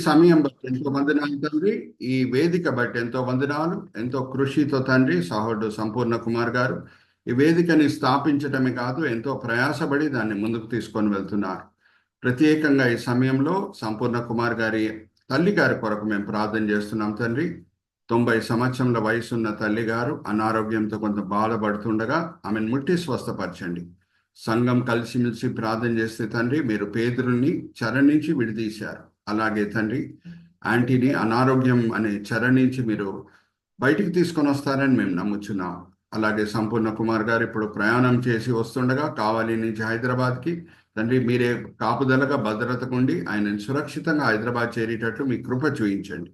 సమయం బట్టి ఎంతో వందనాలు తండ్రి. ఈ వేదిక బట్టి ఎంతో వందనాలు. ఎంతో కృషితో తండ్రి సహోదరుడు సంపూర్ణ కుమార్ గారు ఈ వేదికని స్థాపించడమే కాదు, ఎంతో ప్రయాసపడి దాన్ని ముందుకు తీసుకొని వెళ్తున్నారు. ప్రత్యేకంగా ఈ సమయంలో సంపూర్ణ కుమార్ గారి తల్లి గారి కొరకు మేము ప్రార్థన చేస్తున్నాం తండ్రి. 90 సంవత్సరాల వయసున్న తల్లి గారు అనారోగ్యంతో కొంత బాధపడుతుండగా ఆమెను ముట్టి స్వస్థపరచండి. సంఘం కలిసిమెలిసి ప్రార్థన చేస్తే తండ్రి, మీరు పేదరుల్ని చెర నుంచి విడిదీశారు. అలాగే తండ్రి, ఆంటీని అనారోగ్యం అనే చెర నుంచి మీరు బయటికి తీసుకొని వస్తారని మేము నమ్ముచున్నాం. అలాగే సంపూర్ణ కుమార్ గారు ఇప్పుడు ప్రయాణం చేసి వస్తుండగా కావలి నుంచి హైదరాబాద్కి తండ్రి, మీరే కాపుదలగా భద్రతకుండి ఆయనను సురక్షితంగా హైదరాబాద్ చేరేటట్లు మీ కృప చూపించండి.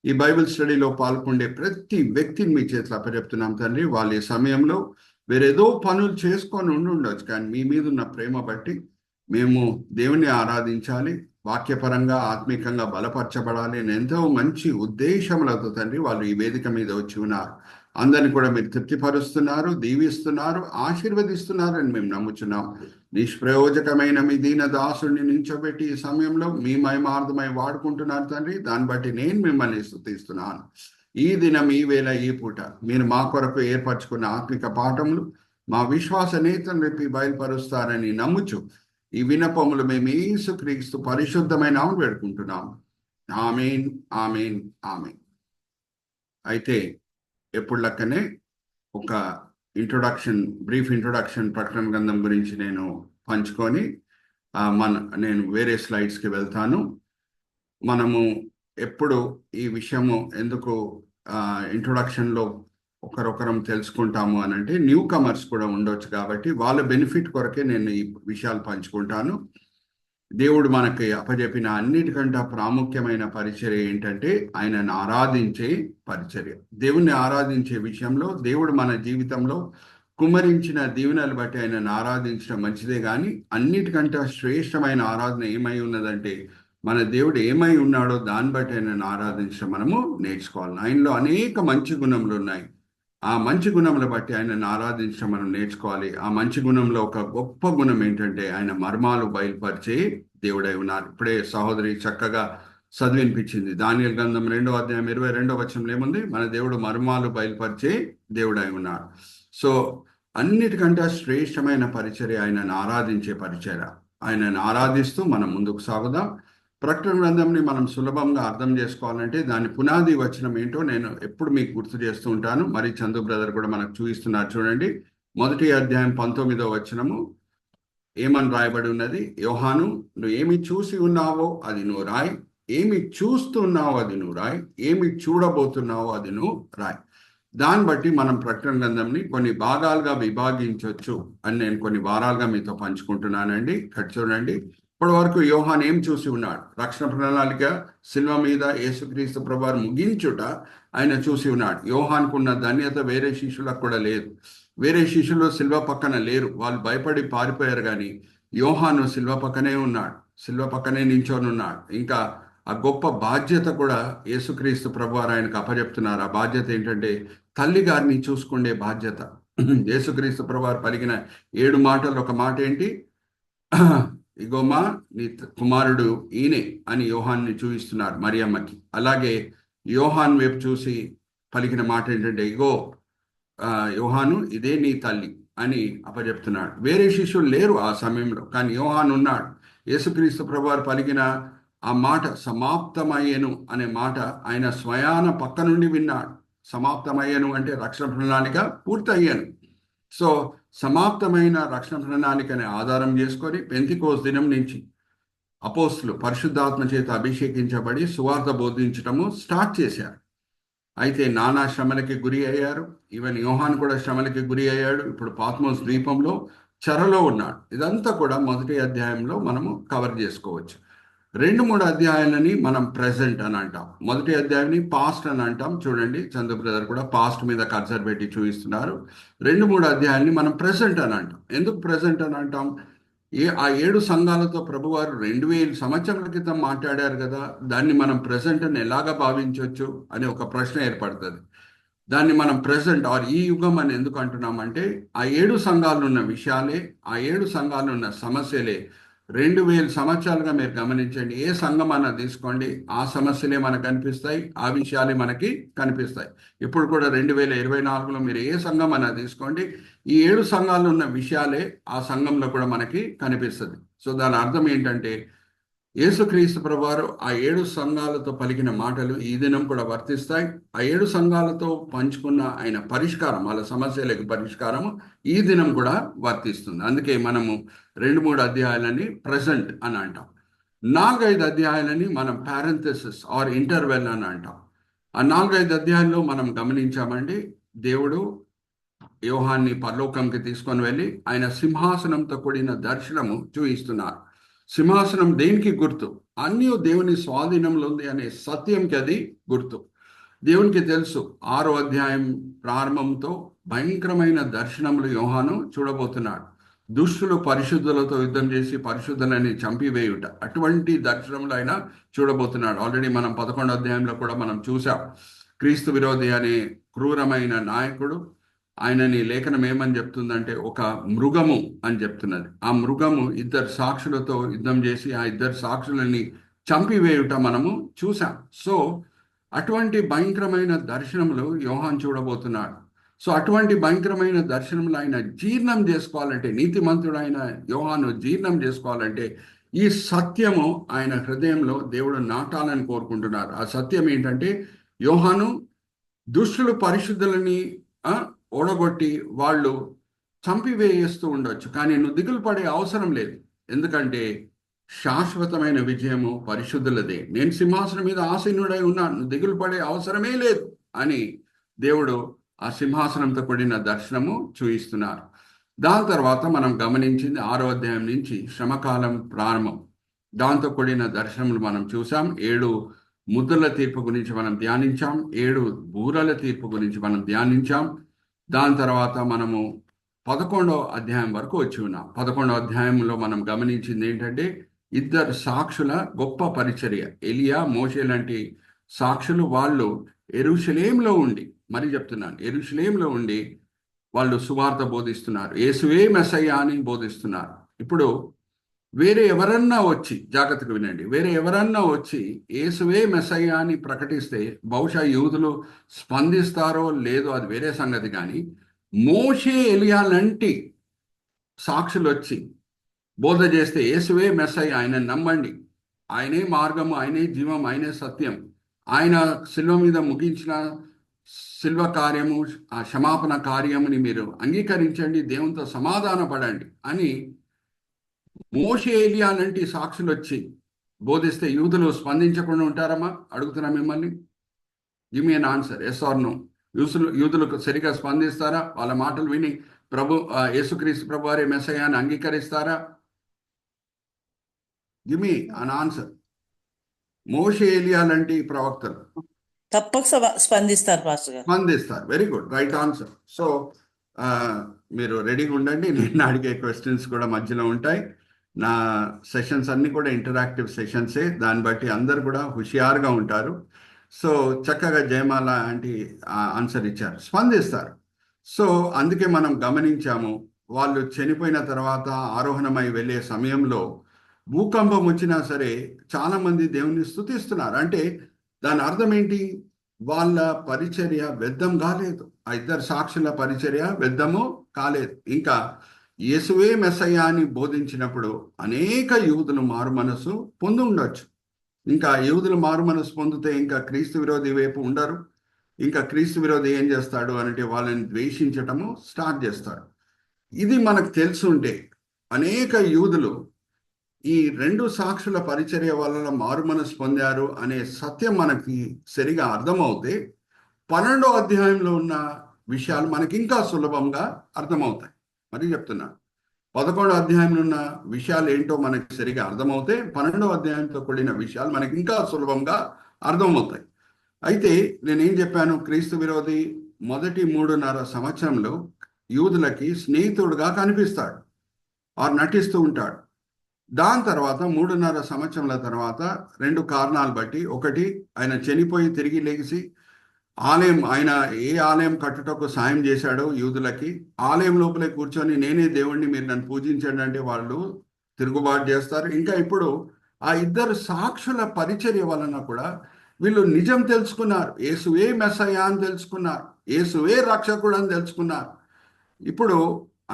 ఈ బైబిల్ స్టడీలో పాల్గొండే ప్రతి వ్యక్తిని మీ చేతిలో అప్పచెప్తున్నాం తండ్రి. వాళ్ళ ఈ సమయంలో వేరేదో పనులు చేసుకొని ఉండొచ్చు, కానీ మీ మీద ఉన్న ప్రేమ బట్టి మేము దేవుని ఆరాధించాలి, వాక్యపరంగా ఆత్మీకంగా బలపరచబడాలి అని ఎంతో మంచి ఉద్దేశములతో తండ్రి వాళ్ళు ఈ వేదిక మీద వచ్చి ఉన్నారు. అందరిని కూడా మీరు తృప్తిపరుస్తున్నారు, దీవిస్తున్నారు, ఆశీర్వదిస్తున్నారు అని మేము నమ్ముచున్నాం. నిష్ప్రయోజకమైన మీ దీన దాసుడిని నించోబెట్టి ఈ సమయంలో మీ మహిమార్థమై వాడుకుంటున్నారు తండ్రి. దాన్ని బట్టి నేను మిమ్మల్ని స్తుతిస్తున్నాను. ఈ దినం, ఈ వేళ, ఈ పూట మీరు మా కొరకు ఏర్పరచుకున్న ఆత్మిక పాఠములు మా విశ్వాస నేతను రేపి బయలుపరుస్తారని నమ్ముచు ఈ వినపములు మేము యేసుక్రీస్తు పరిశుద్ధమైన నామమున వేడుకుంటున్నాం. ఆమేన్, ఆమేన్, ఆమేన్. అయితే ఎప్పుడు లెక్కనే ఒక బ్రీఫ్ ఇంట్రొడక్షన్ ప్రకటన గ్రంథం గురించి నేను పంచుకొని నేను వేరే స్లైడ్స్కి వెళ్తాను. మనము ఎప్పుడు ఈ విషయము ఎందుకు ఇంట్రొడక్షన్లో ఒకరొకరం తెలుసుకుంటాము అని అంటే, న్యూ కమర్స్ కూడా ఉండొచ్చు కాబట్టి వాళ్ళ బెనిఫిట్ కొరకే నేను ఈ విషయాలు పంచుకుంటాను. దేవుడు మనకి అప్పచెప్పిన అన్నిటికంటే ప్రాముఖ్యమైన పరిచర్య ఏంటంటే ఆయనను ఆరాధించే పరిచర్య. దేవుణ్ణి ఆరాధించే విషయంలో దేవుడు మన జీవితంలో కుమ్మరించిన దీవెనలు బట్టి ఆయనను ఆరాధించడం మంచిదే, కానీ అన్నిటికంటే శ్రేష్టమైన ఆరాధన ఏమై ఉన్నదంటే మన దేవుడు ఏమై ఉన్నాడో దాన్ని బట్టి ఆయనను ఆరాధించడం మనము నేర్చుకోవాలి. ఆయనలో అనేక మంచి గుణములు ఉన్నాయి. ఆ మంచి గుణముల బట్టి ఆయనను ఆరాధించడం మనం నేర్చుకోవాలి. ఆ మంచి గుణంలో ఒక గొప్ప గుణం ఏంటంటే ఆయన మర్మాలు బయలుపరిచే దేవుడై ఉన్నారు. ఇప్పుడే సహోదరి చక్కగా చదివినిపించింది. దానియేలు గ్రంథం 2వ అధ్యాయం 22వ వచనంలో ఏముంది? మన దేవుడు మర్మాలు బయలుపరిచే దేవుడై ఉన్నాడు. సో అన్నిటికంటే శ్రేష్టమైన పరిచర్య ఆయనను ఆరాధించే పరిచర్య. ఆయనను ఆరాధిస్తూ మనం ముందుకు సాగుదాం. ప్రకటన గ్రంథంని మనం సులభంగా అర్థం చేసుకోవాలంటే దాని పునాది వచనం ఏంటో నేను ఎప్పుడు మీకు గుర్తు చేస్తూ ఉంటాను. మరి చందు బ్రదర్ కూడా మనకు చూపిస్తున్నారు చూడండి. 1వ అధ్యాయం 19వ వచనము ఏమని రాయబడి ఉన్నది? యోహాను, నువ్వు ఏమి చూసి ఉన్నావో అది నువ్వు రాయి, ఏమి చూస్తున్నావో అది నువ్వు రాయి, ఏమి చూడబోతున్నావో అది నువ్వు రాయి. దాన్ని బట్టి మనం ప్రకటన గ్రంథంని కొన్ని భాగాలుగా విభాగించవచ్చు అని నేను కొన్ని వారాలుగా మీతో పంచుకుంటున్నానండి. ఇక్కడ చూడండి, ఇప్పటి వరకు యోహాన్ ఏం చూసి ఉన్నాడు? రక్షణ ప్రణాళిక శిల్వ మీద యేసుక్రీస్తు ప్రభువారు ముగించుట ఆయన చూసి ఉన్నాడు. యోహాన్కు ఉన్న ధన్యత వేరే శిష్యులకు కూడా లేదు. వేరే శిష్యులు శిల్వ పక్కన లేరు, వాళ్ళు భయపడి పారిపోయారు. కానీ యోహాను శిల్వ పక్కనే ఉన్నాడు, శిల్వ పక్కనే నించొని ఉన్నాడు. ఇంకా ఆ గొప్ప బాధ్యత కూడా యేసుక్రీస్తు ప్రభువారు ఆయనకు అప్పచెప్తున్నారు. ఆ బాధ్యత ఏంటంటే తల్లి గారిని చూసుకునే బాధ్యత. యేసుక్రీస్తు ప్రభువారు పలికిన 7 మాటలు ఒక మాట ఏంటి? ఇగోమా నీ కుమారుడు ఈయనే అని యోహాన్ని చూపిస్తున్నారు మరియమ్మకి. అలాగే యోహాన్ వైపు చూసి పలికిన మాట ఏంటంటే, ఇగో యోహాను, ఇదే నీ తల్లి అని అప్పచెప్తున్నాడు. వేరే శిష్యులు లేరు ఆ సమయంలో, కానీ యోహాను ఉన్నాడు. యేసుక్రీస్తు ప్రభువారు పలికిన ఆ మాట సమాప్తమయ్యను అనే మాట ఆయన స్వయాన పక్క నుండి విన్నాడు. సమాప్తమయ్యను అంటే రక్షణ ప్రణాళిక పూర్తయ్యాను. సో సమాప్తమైన రక్షణ ప్రణాళికని ఆధారం చేసుకొని పెంతెకోస్తు దినం నుంచి అపోస్తులు పరిశుద్ధాత్మ చేత అభిషేకించబడి సువార్త బోధించటము స్టార్ట్ చేశారు. అయితే నానా శ్రమలకి గురి అయ్యారు. ఈవెన్ యోహాన్ కూడా శ్రమలకి గురి అయ్యాడు. ఇప్పుడు పాత్మోస్ ద్వీపంలో చెరలో ఉన్నాడు. ఇదంతా కూడా 1వ అధ్యాయంలో మనము కవర్ చేసుకోవచ్చు. 2-3 అధ్యాయాలని మనం ప్రెజెంట్ అని అంటాం. 1వ అధ్యాయాన్ని పాస్ట్ అని అంటాం. చూడండి, చందు బ్రదర్ కూడా పాస్ట్ మీద కర్సర్ పెట్టి చూపిస్తున్నారు. 2-3 అధ్యాయాన్ని మనం ప్రెజెంట్ అని అంటాం. ఎందుకు ప్రెజెంట్ అని అంటాం? ఆ 7 సంఘాలతో ప్రభువారు 2000 సంవత్సరాల క్రితం మాట్లాడారు కదా, దాన్ని మనం ప్రెజెంట్ అని ఎలాగా భావించవచ్చు అనే ఒక ప్రశ్న ఏర్పడుతుంది. దాన్ని మనం ప్రెజెంట్ ఈ యుగం అని ఎందుకు అంటున్నామంటే ఆ 7 సంఘాలు ఉన్న విషయాలే, ఆ 7 సంఘాలు ఉన్న సమస్యలే 2000 సంవత్సరాలుగా మీరు గమనించండి, ఏ సంఘం అన్నా తీసుకోండి, ఆ సమస్యలే మనకు కనిపిస్తాయి, ఆ విషయాలే మనకి కనిపిస్తాయి. ఇప్పుడు కూడా 2024లో మీరు ఏ సంఘం అన్నా తీసుకోండి, ఈ 7 సంఘాల్లో ఉన్న విషయాలే ఆ సంఘంలో కూడా మనకి కనిపిస్తుంది. సో దాని అర్థం ఏంటంటే, యేసుక్రీస్తు ప్రభువారు ఆ 7 సంఘాలతో పలికిన మాటలు ఈ దినం కూడా వర్తిస్తాయి. ఆ 7 సంఘాలతో పంచుకున్న ఆయన పరిష్కారం, వాళ్ళ సమస్యలకు పరిష్కారము ఈ దినం కూడా వర్తిస్తుంది. అందుకే మనము 2-3 అధ్యాయాలని ప్రజెంట్ అని అంటాం, 4-5 అధ్యాయాలని మనం పారెంథసిస్ ఆర్ ఇంటర్వెల్ అని అంటాం. ఆ 4-5 అధ్యాయాల్లో మనం గమనించామండి, దేవుడు యోహాన్ని పరలోకంకి తీసుకొని వెళ్ళి ఆయన సింహాసనంతో కూడిన దర్శనము చూయిస్తున్నారు. సింహాసనం దేనికి గుర్తు? అన్నీ దేవుని స్వాధీనంలో ఉంది అనే సత్యంకి అది గుర్తు. దేవునికి తెలుసు, 6వ అధ్యాయం ప్రారంభంతో భయంకరమైన దర్శనములు యోహాను చూడబోతున్నాడు. దుష్టులు పరిశుద్ధులతో యుద్ధం చేసి పరిశుద్ధులని చంపివేయుట, అటువంటి దర్శనములు ఆయన చూడబోతున్నాడు. ఆల్రెడీ మనం 11వ అధ్యాయంలో కూడా మనం చూసాం. క్రీస్తు విరోధి అనే క్రూరమైన నాయకుడు, ఆయనని లేఖనం ఏమని చెప్తుందంటే ఒక మృగము అని చెప్తున్నది. ఆ మృగము 2 సాక్షులతో యుద్ధం చేసి ఆ 2 సాక్షులని చంపివేయుట మనము చూసాం. సో అటువంటి భయంకరమైన దర్శనములు యోహాన్ చూడబోతున్నాడు. సో అటువంటి భయంకరమైన దర్శనములు ఆయన జీర్ణం చేసుకోవాలంటే, నీతిమంతుడైన యోహాను జీర్ణం చేసుకోవాలంటే ఈ సత్యము ఆయన హృదయంలో దేవుడు నాటాలని కోరుకుంటున్నారు. ఆ సత్యం ఏంటంటే, యోహాను దుష్టులు పరిశుద్ధులని ఓడగొట్టి వాళ్ళు చంపివేస్తూ ఉండొచ్చు, కానీ నువ్వు దిగులు పడే అవసరం లేదు, ఎందుకంటే శాశ్వతమైన విజయము పరిశుద్ధులదే. నేను సింహాసనం మీద ఆసీనుడై ఉన్నాను, నువ్వు దిగులు పడే అవసరమే లేదు అని దేవుడు ఆ సింహాసనంతో కూడిన దర్శనము చూయిస్తున్నారు. దాని తర్వాత మనం గమనించింది 6వ అధ్యాయం నుంచి శ్రమకాలం ప్రారంభం, దాంతో కూడిన దర్శనములు మనం చూసాం. 7 ముద్రల తీర్పు గురించి మనం ధ్యానించాం, 7 బూరల తీర్పు గురించి మనం ధ్యానించాం. దాని తర్వాత మనము 11వ అధ్యాయం వరకు వచ్చి ఉన్నాం. 11వ అధ్యాయంలో మనం గమనించింది ఏంటంటే, 2 సాక్షుల గొప్ప పరిచర్య. ఎలియా, మోషే లాంటి సాక్షులు వాళ్ళు యెరూషలేములో ఉండి, మరి చెప్తున్నాను, యెరూషలేములో ఉండి వాళ్ళు సువార్త బోధిస్తున్నారు, యేసువే మెస్సయ్యా అని బోధిస్తున్నారు. ఇప్పుడు వేరే ఎవరన్నా వచ్చి, జాగ్రత్తగా వినండి, వేరే ఎవరన్నా వచ్చి యేసువే మెస్సయ్యా అని ప్రకటిస్తే బహుశా యూదులు స్పందిస్తారో లేదో అది వేరే సంగతి. కానీ మోషే, ఎలియా లాంటి సాక్షులు వచ్చి బోధ చేస్తే యేసువే మెస్సయ్యా, ఆయన నమ్మండి, ఆయనే మార్గము, ఆయనే జీవం, ఆయనే సత్యం, ఆయన శిల్వ మీద ముగించిన శిల్వ కార్యము, ఆ క్షమాపణ కార్యముని మీరు అంగీకరించండి, దేవునితో సమాధాన పడండి అని మోషే, ఎలియా లాంటి సాక్షులు వచ్చి బోధిస్తే యూదులు స్పందించకుండా ఉంటారమ్మా? అడుగుతున్నా మిమ్మల్ని. Give me an answer, yes or no. యూదులకు సరిగా స్పందిస్తారా? వాళ్ళ మాటలు విని యేసుక్రీస్తు ప్రభు వారే మెస్సయ్యా అని అంగీకరిస్తారా? Give me an answer. మోషే, ఎలియా లాంటి ప్రవక్తలు తప్పక స్పందిస్తారు పాస్టర్ గారు. స్పందిస్తారు. Very good, right answer. So మీరు రెడీగా ఉండండి, నేను అడిగే క్వశ్చన్స్ కూడా మధ్యలో ఉంటాయి. నా సెషన్స్ అన్నీ కూడా ఇంటరాక్టివ్ సెషన్సే, దాన్ని బట్టి అందరు కూడా హుషియారుగా ఉంటారు. సో చక్కగా జయమాల ఆంటీ ఆన్సర్ ఇచ్చారు, స్పందిస్తారు. సో అందుకే మనం గమనించాము, వాళ్ళు చనిపోయిన తర్వాత ఆరోహణమై వెళ్ళే సమయంలో భూకంపం వచ్చినా సరే చాలామంది దేవుని స్తుతిస్తున్నారు. అంటే దాని అర్థం ఏంటి? వాళ్ళ పరిచర్య వ్యర్థం కాలేదు, ఆ 2 సాక్షుల పరిచర్య వ్యర్థము కాలేదు. ఇంకా యేసువే మెస్సయ్యా అని బోధించినప్పుడు అనేక యూదులు మారు మనసు పొంది ఉండొచ్చు. ఇంకా యూదులు మారు మనసు పొందితే ఇంకా క్రీస్తు విరోధి వైపు ఉండరు. ఇంకా క్రీస్తు విరోధి ఏం చేస్తాడు అంటే వాళ్ళని ద్వేషించటము స్టార్ట్ చేస్తాడు. ఇది మనకు తెలుసుంటే అనేక యూదులు ఈ 2 సాక్షుల పరిచర్య వలన మారు మనసు పొందారు అనే సత్యం మనకి సరిగా అర్థమవుతే 12వ అధ్యాయంలో ఉన్న విషయాలు మనకి ఇంకా సులభంగా అర్థమవుతాయి. మరి చెప్తున్నా, 11వ అధ్యాయంలో ఉన్న విషయాలు ఏంటో మనకి సరిగా అర్థమవుతే 12వ అధ్యాయంతో కూడిన విషయాలు మనకి ఇంకా సులభంగా అర్థమవుతాయి. అయితే నేనేం చెప్పాను? క్రీస్తు విరోధి మొదటి 3.5 సంవత్సరంలో యూదులకి స్నేహితుడుగా కనిపిస్తాడు, వారు నటిస్తూ ఉంటాడు. దాని తర్వాత 3.5 సంవత్సరాల తర్వాత 2 కారణాలు బట్టి, ఒకటి ఆయన చనిపోయి తిరిగి లేచి ఆలయం, ఆయన ఏ ఆలయం కట్టుటకు సాయం చేశాడో యూదులకి, ఆలయం లోపలే కూర్చొని నేనే దేవుణ్ణి, మీరు నన్ను పూజించండి అంటే వాళ్ళు తిరుగుబాటు చేస్తారు. ఇంకా ఇప్పుడు ఆ ఇద్దరు సాక్షుల పరిచర్య వలన కూడా వీళ్ళు నిజం తెలుసుకున్నారు. యేసువే మెస్సయ్య అని తెలుసుకున్నారు. యేసువే రక్షకుడు అని తెలుసుకున్నారు. ఇప్పుడు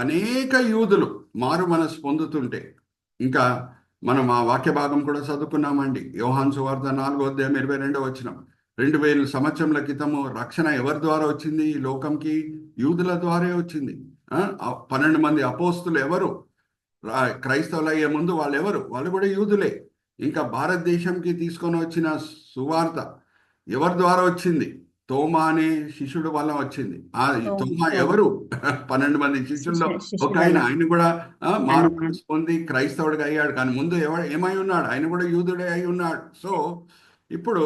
అనేక యూదులు మారు మనసు పొందుతుంటే, ఇంకా మనం ఆ వాక్య భాగం కూడా చదువుకున్నామండి. యోహాను సువార్త 4:22 2000 సంవత్సరముల క్రితము రక్షణ ఎవరి ద్వారా వచ్చింది? ఈ లోకంకి యూదుల ద్వారే వచ్చింది. 12 మంది అపోస్తులు ఎవరు? క్రైస్తవులు అయ్యే ముందు వాళ్ళు ఎవరు? వాళ్ళు కూడా యూదులే. ఇంకా భారతదేశంకి తీసుకొని వచ్చిన సువార్త ఎవరి ద్వారా వచ్చింది? తోమా అనే శిష్యుడు వల్ల వచ్చింది. ఆ తోమా ఎవరు? 12 మంది శిష్యుల్లో ఒక ఆయన కూడా మారు మనసు పొంది క్రైస్తవుడిగా అయ్యాడు. కానీ ముందు ఏమై ఉన్నాడు? ఆయన కూడా యూదుడే అయి ఉన్నాడు. సో ఇప్పుడు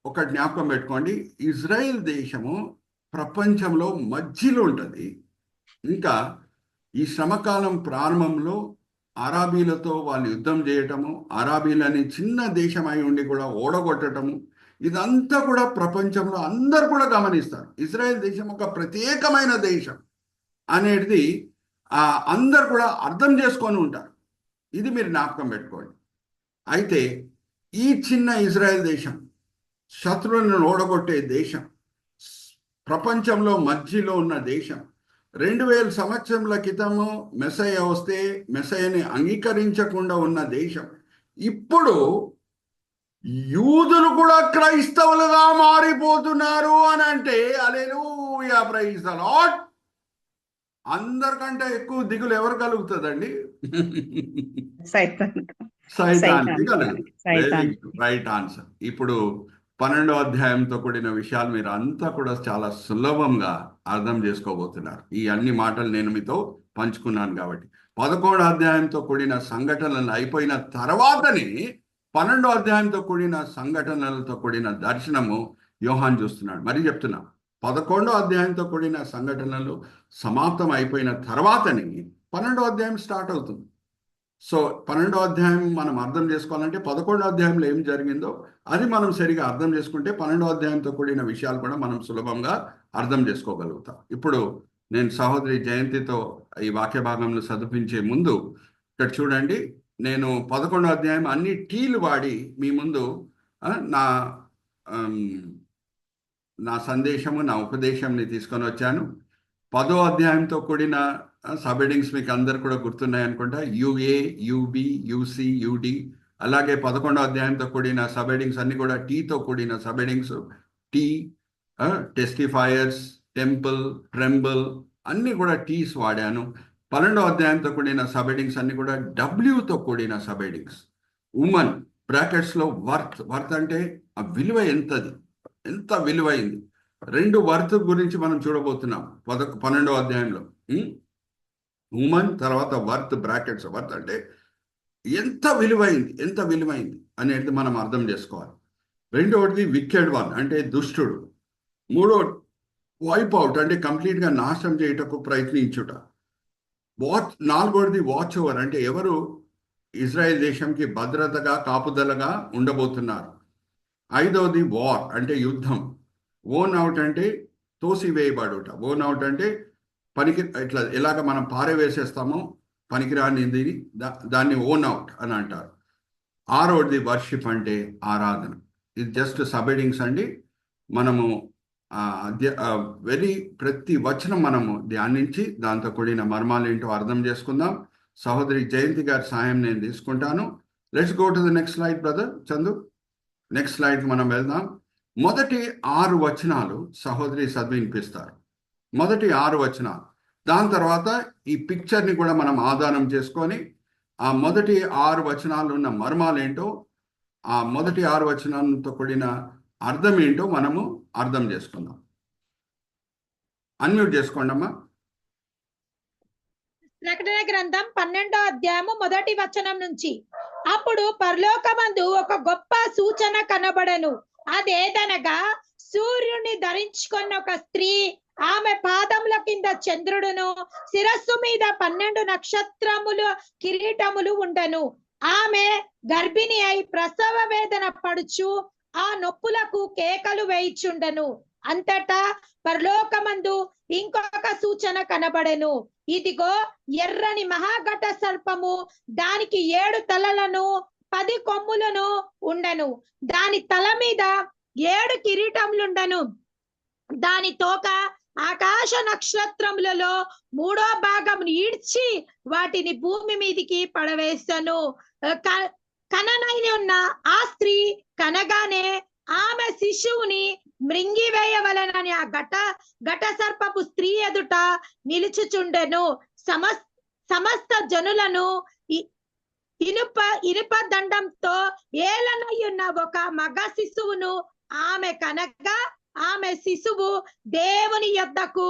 ఒక జ్ఞాపకం పెట్టుకోండి, ఇజ్రాయెల్ దేశము ప్రపంచంలో మధ్యలో ఉంటుంది. ఇంకా ఈ శ్రమకాలం ప్రారంభంలో అరాబీలతో వాళ్ళు యుద్ధం చేయటము, అరాబీలని చిన్న దేశం అయి ఉండి కూడా ఓడగొట్టటము, ఇదంతా కూడా ప్రపంచంలో అందరు కూడా గమనిస్తారు. ఇజ్రాయెల్ దేశం ఒక ప్రత్యేకమైన దేశం అనేది అందరు కూడా అర్థం చేసుకొని ఉంటారు. ఇది మీరు జ్ఞాపకం పెట్టుకోండి. అయితే ఈ చిన్న ఇజ్రాయెల్ దేశం శత్రువులను ఓడగొట్టే దేశం, ప్రపంచంలో మధ్యలో ఉన్న దేశం, 2000 సంవత్సరముల క్రితము మెస్సయ్య వస్తే మెస్సయ్యని అంగీకరించకుండా ఉన్న దేశం, ఇప్పుడు యూదులు కూడా క్రైస్తవులుగా మారిపోతున్నారు అని అంటే హల్లెలూయా, ప్రైజ్ ది లార్డ్. అందరికంటే ఎక్కువ దిగులు ఎవరు కలుగుతుందండి? సైతాన్కి కలుగుతుంది. Right answer. ఇప్పుడు 12వ అధ్యాయంతో కూడిన విషయాలు మీరు అంతా కూడా చాలా సులభంగా అర్థం చేసుకోబోతున్నారు. ఈ అన్ని మాటలు నేను మీతో పంచుకున్నాను కాబట్టి. 11వ అధ్యాయంతో కూడిన సంఘటనలు అయిపోయిన తర్వాతనే 12వ అధ్యాయంతో కూడిన సంఘటనలతో కూడిన దర్శనము యోహాన్ చూస్తున్నాడు. మరి చెప్తున్నా, 11వ అధ్యాయంతో కూడిన సంఘటనలు సమాప్తం అయిపోయిన తర్వాతనే 12వ అధ్యాయం స్టార్ట్ అవుతుంది. సో 12వ అధ్యాయం మనం అర్థం చేసుకోవాలంటే 11వ అధ్యాయంలో ఏం జరిగిందో అది మనం సరిగా అర్థం చేసుకుంటే 12వ అధ్యాయంతో కూడిన విషయాలు కూడా మనం సులభంగా అర్థం చేసుకోగలుగుతాం. ఇప్పుడు నేను సహోదరి జయంతితో ఈ వాక్య భాగంలో చదివించే ముందు ఇక్కడ చూడండి, నేను 11వ అధ్యాయం అన్ని టీలు వాడి మీ ముందు నా సందేశము, నా ఉపదేశంని తీసుకొని వచ్చాను. 10వ అధ్యాయంతో కూడిన సబ్-హెడ్డింగ్స్ మీకు అందరు కూడా గుర్తున్నాయి అనుకుంటా. UA, UB, UC, UD. అలాగే 11వ అధ్యాయంతో కూడిన సబ్-హెడ్డింగ్స్ అన్ని కూడా టీతో కూడిన subheadings. T, testifiers, temple, tremble అన్ని కూడా టీస్ వాడాను. 12వ అధ్యాయంతో కూడిన సబ్-హెడ్డింగ్స్ అన్ని కూడా డబ్ల్యూతో కూడిన సబ్-హెడ్డింగ్స్. ఉమన్ బ్రాకెట్స్లో వర్త్ అంటే ఆ విలువ ఎంత విలువైంది. 2 వర్త్ గురించి మనం చూడబోతున్నాం 12వ అధ్యాయంలో. ఉమన్ తర్వాత వర్త్ బ్రాకెట్స్. వర్త్ అంటే ఎంత విలువైంది అనేది మనం అర్థం చేసుకోవాలి. 2వది వికెడ్ వన్ అంటే దుష్టుడు. 3వది వైప్ అవుట్ అంటే కంప్లీట్గా నాశనం చేయటకు ప్రయత్నించుట. 4వది వాచ్ ఓవర్ అంటే ఎవరు ఇజ్రాయెల్ దేశంకి భద్రతగా కాపుదలగా ఉండబోతున్నారు. 5వది వార్ అంటే యుద్ధం. ఓన్ అవుట్ అంటే తోసివేయబడుట. ఓన్ అవుట్ అంటే ఇట్లా ఎలాగ మనం పారవేసేస్తామో పనికిరానిది దాన్ని ఓన్ అవుట్ అని అంటారు. 6వది వర్షిప్ అంటే ఆరాధన. ఇది జస్ట్ సబ్-హెడ్డింగ్స్ అండి. మనము ప్రతి వచనం మనము ధ్యానించి దాంతో కూడిన మర్మాలు ఏంటో అర్థం చేసుకుందాం. సహోదరి జయంతి గారి సాయం నేను తీసుకుంటాను. Let's go to the next slide brother Chandu. Next slide మనం వెళ్దాం. మొదటి 6 వచనాలు సహోదరి చదివినిపిస్తారు. మొదటి 6 వచనాలు. దాని తర్వాత ఈ పిక్చర్ని కూడా మనం ఆధారం చేసుకొని ఆ మొదటి 6 వచనాలు ఉన్న మర్మాలు ఏంటో, ఆ మొదటి 6 వచనాలతో కూడిన అర్థం ఏంటో మనము అర్థం చేసుకుందాం. అన్మ్యూట్ చేసుకోండి అమ్మా. ప్రకటన గ్రంథం 12వ అధ్యాయము మొదటి వచనం నుంచి. అప్పుడు పరలోకమందు ఒక గొప్ప సూచన కనబడెను. అదేదనగా సూర్యుని ధరించుకున్న ఒక స్త్రీ, ఆమె పాదముల కింద చంద్రుడును, శిరస్సు మీద 12 నక్షత్రములు కిరీటములు ఉండెను. ఆమె గర్భిణి అయి ప్రసవ వేదన పడుచు ఆ నొప్పులకు కేకలు వేయిచుండెను. అంతటా పరలోకమందు ఇంకొక సూచన కనబడెను. ఇదిగో ఎర్రని మహాఘట సర్పము, దానికి 7 తలలను 10 కొమ్ములను ఉండెను. దాని తల మీద 7 కిరీటములుండెను. దాని తోక ఆకాశ నక్షత్రములలో 3వ భాగమును ఈడ్చి వాటిని భూమి మీదికి పడవేసెను. కననై ఉన్న ఆ స్త్రీ కనగానే ఆమె శిశువుని మృంగివేయవలనని ఆ ఘట సర్పపు స్త్రీ ఎదుట నిలుచుచుండెను. సమస్త జనులను ఇనుప దండంతో ఏలనై ఉన్న ఒక మగ శిశువును ఆమె కనగా, ఆమె శిశువు దేవుని యొద్దకు,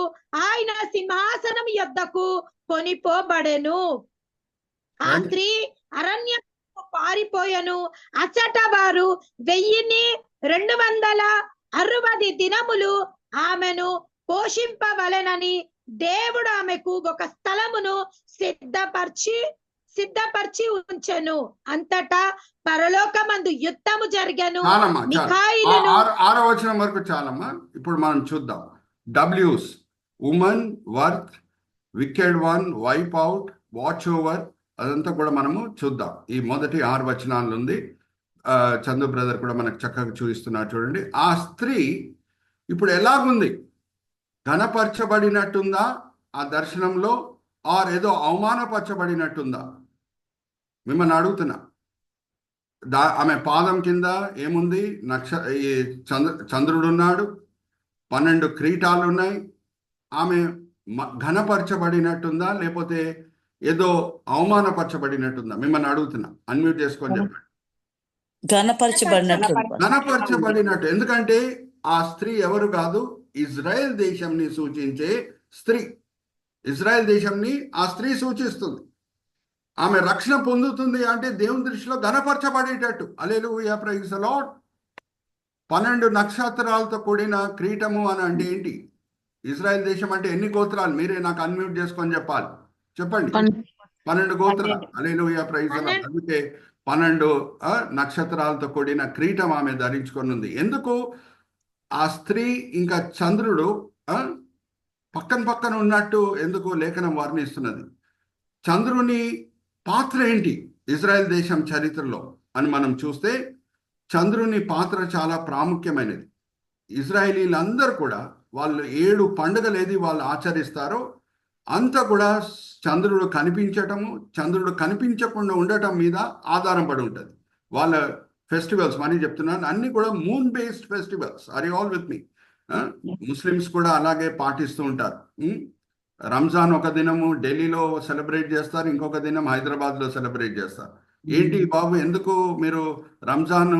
ఆయన సింహాసనం యొద్దకు కొనిపోబడెను. ఆ స్త్రీ అరణ్య పారిపోయెను. అచ్చట వారు 1260 దినములు ఆమెను పోషింపవలెనని దేవుడు ఆమెకు ఒక స్థలమును సిద్ధపరిచి ఉంచెను. అంతటా పరలోకమందు యుద్ధము జరిగెను. మిఖాయిలును 6వ వచనం వరకు చాలమ్మా. ఇప్పుడు మనం చూద్దాం. డబ్ల్యూస్, woman, worth, wicked one, wipe out, watch over, అదంతా కూడా మనము చూద్దాం. ఈ మొదటి 6 వచనాలు ఉంది. చందు బ్రదర్ కూడా మనకు చక్కగా చూపిస్తున్నారు చూడండి. ఆ స్త్రీ ఇప్పుడు ఎలాగుంది? ఘనపరచబడినట్టుందా ఆ దర్శనంలో, ఆర్ ఏదో అవమానపరచబడినట్టుందా? మిమ్మల్ని అడుగుతున్నా. ఆమె పాదం కింద ఏముంది? చంద్రుడు ఉన్నాడు, 12 కిరీటాలు ఉన్నాయి. ఆమె ఘనపరచబడినట్టుందా లేకపోతే ఏదో అవమానపరచబడినట్టుందా? మిమ్మల్ని అడుగుతున్నా. అన్మ్యూట్ చేసుకొని చెప్పండి. ఘనపరచబడినట్టు. ఎందుకంటే ఆ స్త్రీ ఎవరు కాదు, ఇజ్రాయెల్ దేశంని సూచించే స్త్రీ. ఇజ్రాయెల్ దేశంని ఆ స్త్రీ సూచిస్తుంది. ఆమె రక్షణ పొందుతుంది అంటే దేవుని దృష్టిలో ఘనపరచబడేటట్టు. హల్లెలూయా, ప్రైజ్ ది లార్డ్. 12 నక్షత్రాలతో కూడిన కిరీటము అని అంటే ఏంటి? ఇజ్రాయెల్ దేశం అంటే ఎన్ని గోత్రాలు? మీరే నాకు అన్మ్యూట్ చేసుకొని చెప్పాలి. చెప్పండి. 12 గోత్రాలు. హల్లెలూయా, ప్రైజ్ ది లార్డ్. అందుకే 12 నక్షత్రాలతో కూడిన కిరీటం ఆమె ధరించుకొని ఉంది. ఎందుకు? ఆ స్త్రీ ఇంకా చంద్రుడు పక్కన ఉన్నట్టు ఎందుకు లేఖనం వర్ణిస్తున్నది? చంద్రుని పాత్ర ఏంటి ఇజ్రాయెల్ దేశం చరిత్రలో అని మనం చూస్తే చంద్రుని పాత్ర చాలా ప్రాముఖ్యమైనది. ఇజ్రాయేలీలందరూ కూడా వాళ్ళు 7 పండుగలు ఏది వాళ్ళు ఆచరిస్తారో అంతా కూడా చంద్రుడు కనిపించటము, చంద్రుడు కనిపించకుండా ఉండటం మీద ఆధారపడి ఉంటుంది. వాళ్ళ ఫెస్టివల్స్ మనీ చెప్తున్నాను, అన్ని కూడా moon based festivals. Are you all with me? Muslims కూడా అలాగే పాటిస్తూ ఉంటారు. రంజాన్ ఒక దినము ఢిల్లీలో సెలబ్రేట్ చేస్తారు, ఇంకొక దినం హైదరాబాద్లో సెలబ్రేట్ చేస్తారు. ఏంటి బాబు, ఎందుకు మీరు రంజాన్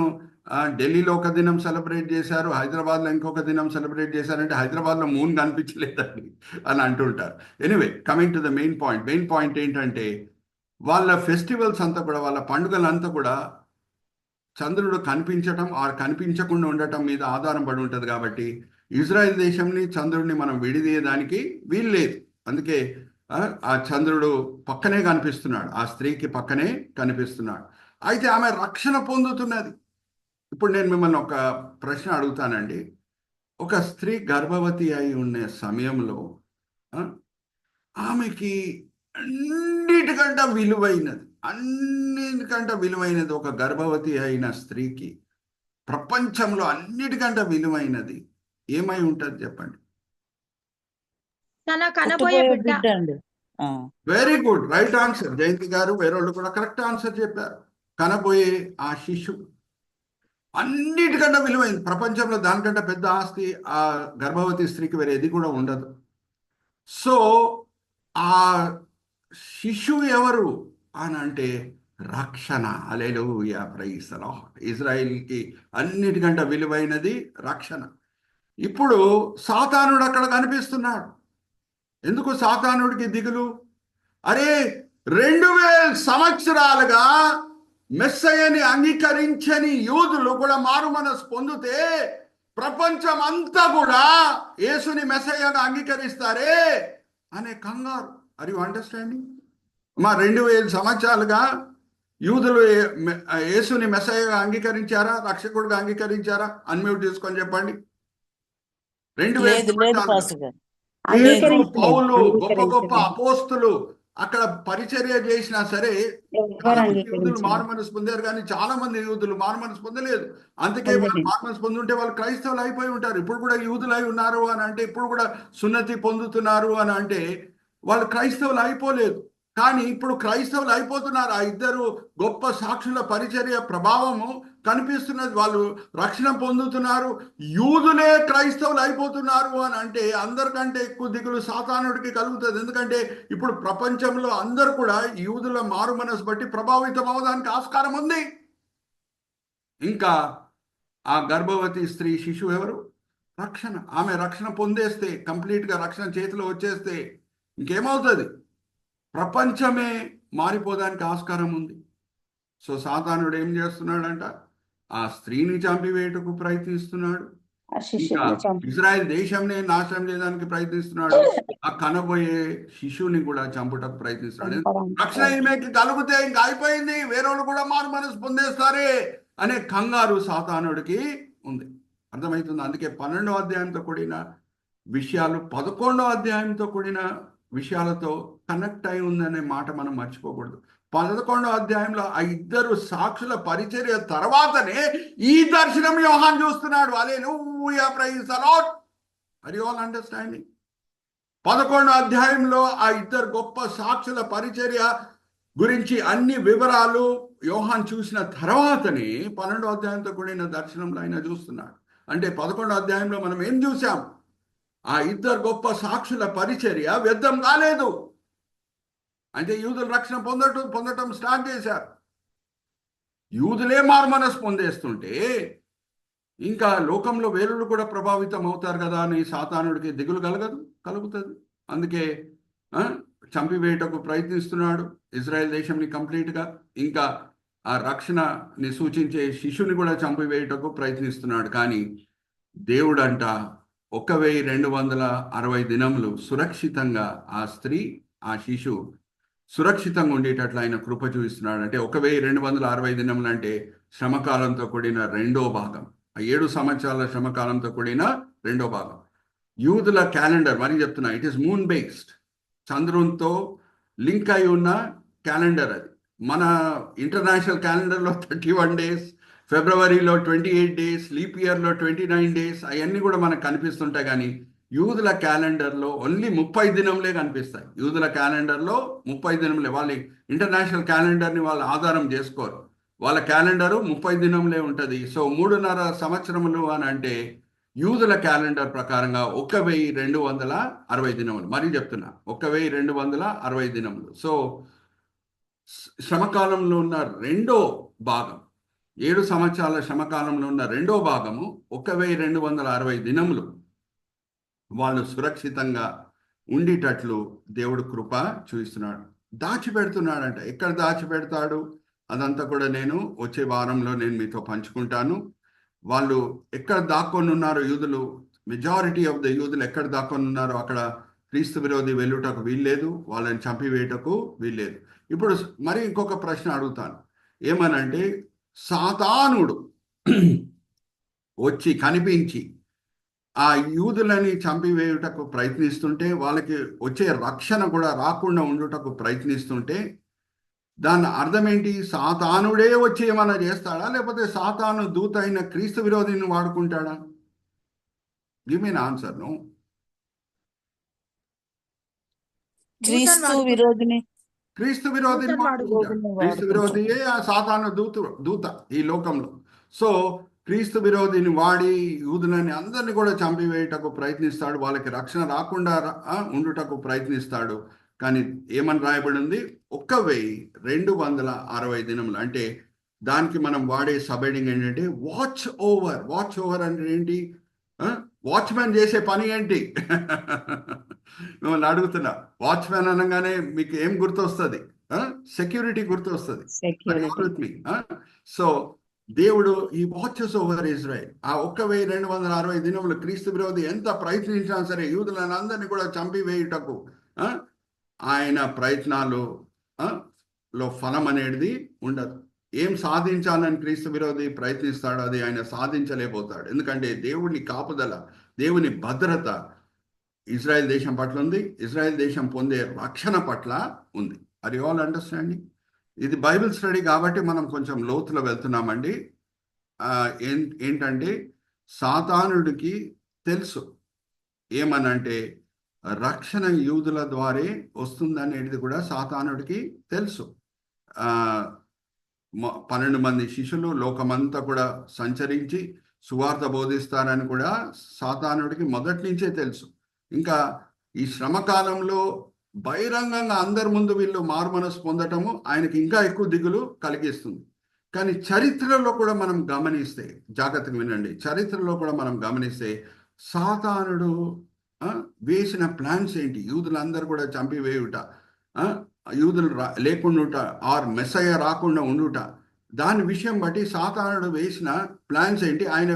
ఢిల్లీలో ఒక దినం సెలబ్రేట్ చేశారు, హైదరాబాద్లో ఇంకొక దినం సెలబ్రేట్ చేశారంటే హైదరాబాద్లో మూన్ కనిపించలేదండి అని అంటుంటారు. Anyway, coming to the main point ఏంటంటే వాళ్ళ ఫెస్టివల్స్ అంతా కూడా, వాళ్ళ పండుగలంతా కూడా చంద్రుడు కనిపించటం ఆర్ కనిపించకుండా ఉండటం మీద ఆధారం పడి ఉంటుంది. కాబట్టి ఇజ్రాయెల్ దేశంని చంద్రుడిని మనం విడిదీయడానికి వీలు లేదు. అందుకే ఆ చంద్రుడు పక్కనే కనిపిస్తున్నాడు, ఆ స్త్రీకి పక్కనే కనిపిస్తున్నాడు. అయితే ఆమె రక్షణ పొందుతున్నది. ఇప్పుడు నేను మిమ్మల్ని ఒక ప్రశ్న అడుగుతానండి. ఒక స్త్రీ గర్భవతి అయి ఉండే సమయంలో ఆమెకి అన్నిటికంటే విలువైనది ఒక గర్భవతి అయిన స్త్రీకి ప్రపంచంలో అన్నిటికంటే విలువైనది ఏమై ఉంటుంది చెప్పండి? Very good, right answer. Jayanthi garu, వేరేవాళ్ళు కూడా కరెక్ట్ ఆన్సర్ చెప్పారు. కనబోయే ఆ శిశువు అన్నిటికంటే విలువైంది. ప్రపంచంలో దానికంటే పెద్ద ఆస్తి ఆ గర్భవతి స్త్రీకి వేరే ఏది కూడా ఉండదు. సో ఆ శిశువు ఎవరు అని అంటే రక్షణ. హల్లెలూయా, ప్రైజ్ ది లార్డ్. ఇజ్రాయిల్కి అన్నిటికంటే విలువైనది రక్షణ. ఇప్పుడు సాతానుడు అక్కడ కనిపిస్తున్నాడు. ఎందుకు సాతానుడికి దిగులు? అరే 2000 సంవత్సరాలుగా మెస్సయ్యని అంగీకరించని యూదులు కూడా మారు మనసు పొందితే ప్రపంచం అంతా కూడా యేసుని మెస్సయ్యగా అంగీకరిస్తారే అనే కంగారు. Are you understanding? మా 2000 సంవత్సరాలుగా యూదులు యేసుని మెస్సయ్యగా అంగీకరించారా, రక్షకుడిగా అంగీకరించారా? అన్మ్యూట్ చేసుకొని చెప్పండి. లేదు లేదు 2000 పాస్టర్ గారు. పేతురు, అంగీకరించలేదు. పౌలు, గొప్ప గొప్ప అంగీకరించలేదు. అపోస్తులు అక్కడ పరిచర్య చేసినా సరే ఎవరు చాలా మంది యూదులు అంగీకరించలేదు. మారుమనసు పొందారు, కానీ చాలా మంది యూదులు మారుమనసు పొందలేదు. అందుకే వాళ్ళు పొందలేదు. మారుమనసు పొందుంటే వాళ్ళు క్రైస్తవులు అయిపోయి ఉంటారు. ఇప్పుడు కూడా యూదులై ఉన్నారు అని అంటే, ఇప్పుడు కూడా సున్నతి పొందుతున్నారు అని అంటే వాళ్ళు క్రైస్తవులు అయిపోలేదు. కానీ ఇప్పుడు క్రైస్తవులు అయిపోతున్నారు. ఆ ఇద్దరు గొప్ప సాక్షుల పరిచర్య ప్రభావము కనిపిస్తున్నది. వాళ్ళు రక్షణ పొందుతున్నారు. యూదులే క్రైస్తవులు అయిపోతున్నారు అని అంటే అందరికంటే ఎక్కువ దిగులు సాతానుడికి కలుగుతుంది. ఎందుకంటే ఇప్పుడు ప్రపంచంలో అందరూ కూడా యూదుల మారు మనసు బట్టి ప్రభావితం అవడానికి ఆస్కారం ఉంది. ఇంకా ఆ గర్భవతి స్త్రీ శిశువు ఎవరు? రక్షణ. ఆమె రక్షణ పొందేస్తే, కంప్లీట్గా రక్షణ చేతిలో వచ్చేస్తే ఇంకేమవుతుంది? ప్రపంచమే మారిపోదానికి ఆస్కారం ఉంది. సో సాతానుడు ఏం చేస్తున్నాడంట? ఆ స్త్రీని చంపివేయటకు ప్రయత్నిస్తున్నాడు. ఆ ఇంకా శిష్యుని చంపి ఇజ్రాయెల్ దేశంనే నాశనం చేయడానికి ప్రయత్నిస్తున్నాడు. ఆ కనబోయే శిశువుని కూడా చంపుటకు ప్రయత్నిస్తున్నాడు. చంపడానికి రక్షణ ఈమెకి కలిగితే ఇంకా అయిపోయింది, వేరే వాళ్ళు కూడా మారు మనసు పొందేస్తారే అనే కంగారు సాతానుడికి ఉంది. అర్థమవుతుంది. అందుకే 12వ అధ్యాయంతో కూడిన విషయాలు 11వ అధ్యాయంతో కూడిన విషయాలతో కనెక్ట్ అయి ఉందనే మాట మనం మర్చిపోకూడదు. 11వ అధ్యాయంలో ఆ ఇద్దరు సాక్షుల పరిచర్య తర్వాతనే ఈ దర్శనం యోహాన్ చూస్తున్నాడు. Hallelujah, praise the Lord. Are you all understanding? 11వ అధ్యాయంలో ఆ ఇద్దరు గొప్ప సాక్షుల పరిచర్య గురించి అన్ని వివరాలు యోహాన్ చూసిన తర్వాతనే 12వ అధ్యాయంతో కూడిన దర్శనంలో ఆయన చూస్తున్నాడు. అంటే 11వ అధ్యాయంలో మనం ఏం చూసాం? ఆ ఇద్దరు గొప్ప సాక్షుల పరిచర్య వ్యర్థం కాలేదు. అంటే యూదులు రక్షణ పొందటం స్టార్ట్ చేశారు. యూదులే మారు మనసు పొందేస్తుంటే ఇంకా లోకంలో వేరులు కూడా ప్రభావితం అవుతారు కదా అని సాతానుడికి దిగులు కలుగుతుంది. అందుకే చంపివేయటకు ప్రయత్నిస్తున్నాడు ఇజ్రాయెల్ దేశంని కంప్లీట్గా. ఇంకా ఆ రక్షణని సూచించే శిశుని కూడా చంపివేయటకు ప్రయత్నిస్తున్నాడు. కానీ దేవుడంట 1260 దినములు సురక్షితంగా ఆ స్త్రీ, ఆ శిశువు సురక్షితంగా ఉండేటట్లు ఆయన కృప చూపిస్తున్నాడు. అంటే 1260 దినములు అంటే శ్రమకాలంతో కూడిన రెండో భాగం. ఆ 7 సంవత్సరాల శ్రమకాలంతో కూడిన రెండో భాగం. యూదుల క్యాలెండర్ మరి చెప్తున్నా, ఇట్ ఈస్ మూన్ బేస్డ్, చంద్రునితో లింక్ అయి ఉన్న క్యాలెండర్ అది. మన ఇంటర్నేషనల్ క్యాలెండర్లో 31 డేస్, ఫిబ్రవరిలో 28 డేస్, లీప్ ఇయర్లో 29 డేస్ అవన్నీ కూడా మనకు కనిపిస్తుంటాయి. కానీ యూదుల క్యాలెండర్లో ఓన్లీ 30 దినములే కనిపిస్తాయి. యూదుల క్యాలెండర్లో 30 దినములే. వాళ్ళ ఇంటర్నేషనల్ క్యాలెండర్ని వాళ్ళు ఆధారం చేసుకోరు. వాళ్ళ క్యాలెండరు 30 దినములే ఉంటుంది. సో 3.5 సంవత్సరములు అని అంటే యూదుల క్యాలెండర్ ప్రకారంగా 1260 దినములు. మరీ చెప్తున్నా, 1260 దినములు. సో శ్రమకాలంలో ఉన్న రెండో భాగం, 7 సంవత్సరాల శ్రమకాలంలో ఉన్న రెండో భాగము 1260 దినములు వాళ్ళు సురక్షితంగా ఉండేటట్లు దేవుడు కృప చూపిస్తున్నాడు. దాచిపెడుతున్నాడంట. ఎక్కడ దాచిపెడతాడు అదంతా కూడా నేను వచ్చే వారంలో నేను మీతో పంచుకుంటాను. వాళ్ళు ఎక్కడ దాక్కొని ఉన్నారో యూదులు, మెజారిటీ ఆఫ్ ద యూదులు ఎక్కడ దాక్కొని ఉన్నారో అక్కడ క్రీస్తు విరోధి వెళ్ళుటకు వీల్లేదు, వాళ్ళని చంపివేయటకు వీల్లేదు. ఇప్పుడు మరి ఇంకొక ప్రశ్న అడుగుతాను. ఏమనంటే, సాతానుడు వచ్చి కనిపించి ఆ యూదులని చంపివేయుటకు ప్రయత్నిస్తుంటే, వాళ్ళకి వచ్చే రక్షణ కూడా రాకుండా ఉండుటకు ప్రయత్నిస్తుంటే దాని అర్థం ఏంటి? సాతానుడే వచ్చి ఏమైనా చేస్తాడా, లేకపోతే సాతాను దూత అయిన క్రీస్తు విరోధిని వాడుకుంటాడా? Give me answer. నో, క్రీస్తు విరోధిని క్రీస్తు విరోధిని వాడుకుంటాడు. క్రీస్తు విరోధియే ఆ సాతాను దూత ఈ లోకంలో. సో క్రీస్తు విరోధిని వాడి యూదులని అందరినీ కూడా చంపివేయటకు ప్రయత్నిస్తాడు. వాళ్ళకి రక్షణ రాకుండా ఉండుటకు ప్రయత్నిస్తాడు. కానీ ఏమని రాయబడి ఉంది? 1260 దినములు. అంటే దానికి మనం వాడే సబెడింగ్ ఏంటంటే వాచ్ ఓవర్. వాచ్ ఓవర్ అంటే ఏంటి? వాచ్మెన్ చేసే పని ఏంటి? మిమ్మల్ని అడుగుతున్నా. వాచ్మెన్ అనగానే మీకు ఏం గుర్తొస్తుంది? సెక్యూరిటీ గుర్తొస్తుంది. సో దేవుడు ఈ వాచెస్ ఓవర్ ఇజ్రాయెల్. ఆ 1260 దినములు క్రీస్తు విరోధి ఎంత ప్రయత్నించినా సరే యూదులను అందరినీ కూడా చంపివేయుటకు ఆయన ప్రయత్నాలు లో ఫలం అనేది ఉండదు. ఏం సాధించాలని క్రీస్తు విరోధి ప్రయత్నిస్తాడు, అది ఆయన సాధించలేకపోతాడు. ఎందుకంటే దేవుని కాపుదల, దేవుని భద్రత ఇజ్రాయెల్ దేశం పట్ల ఉంది, ఇజ్రాయెల్ దేశం పొందే రక్షణ పట్ల ఉంది. Are you all understanding? ఇది బైబిల్ స్టడీ కాబట్టి మనం కొంచెం లోతులో వెళ్తున్నామండి. ఏంటంటే సాతానుడికి తెలుసు ఏమనంటే రక్షణ యూదుల ద్వారే వస్తుందనేది కూడా సాతానుడికి తెలుసు. 12 మంది శిష్యులు లోకమంతా కూడా సంచరించి సువార్త బోధిస్తారని కూడా సాతానుడికి మొదటి నుంచే తెలుసు. ఇంకా ఈ శ్రమకాలంలో బహిరంగంగా అందరి ముందు వీళ్ళు మారుమనసు పొందటము ఆయనకి ఇంకా ఎక్కువ దిగులు కలిగిస్తుంది. కానీ చరిత్రలో కూడా మనం గమనిస్తే, జాగ్రత్తగా వినండి, చరిత్రలో కూడా మనం గమనిస్తే సాతానుడు వేసిన ప్లాన్స్ ఏంటి? యూదులందరూ కూడా చంపివేయుట, యూదులు లేకుండా ఆర్ మెస్సయ్య రాకుండా ఉండుట, దాని విషయం బట్టి సాతానుడు వేసిన ప్లాన్స్ ఏంటి, ఆయన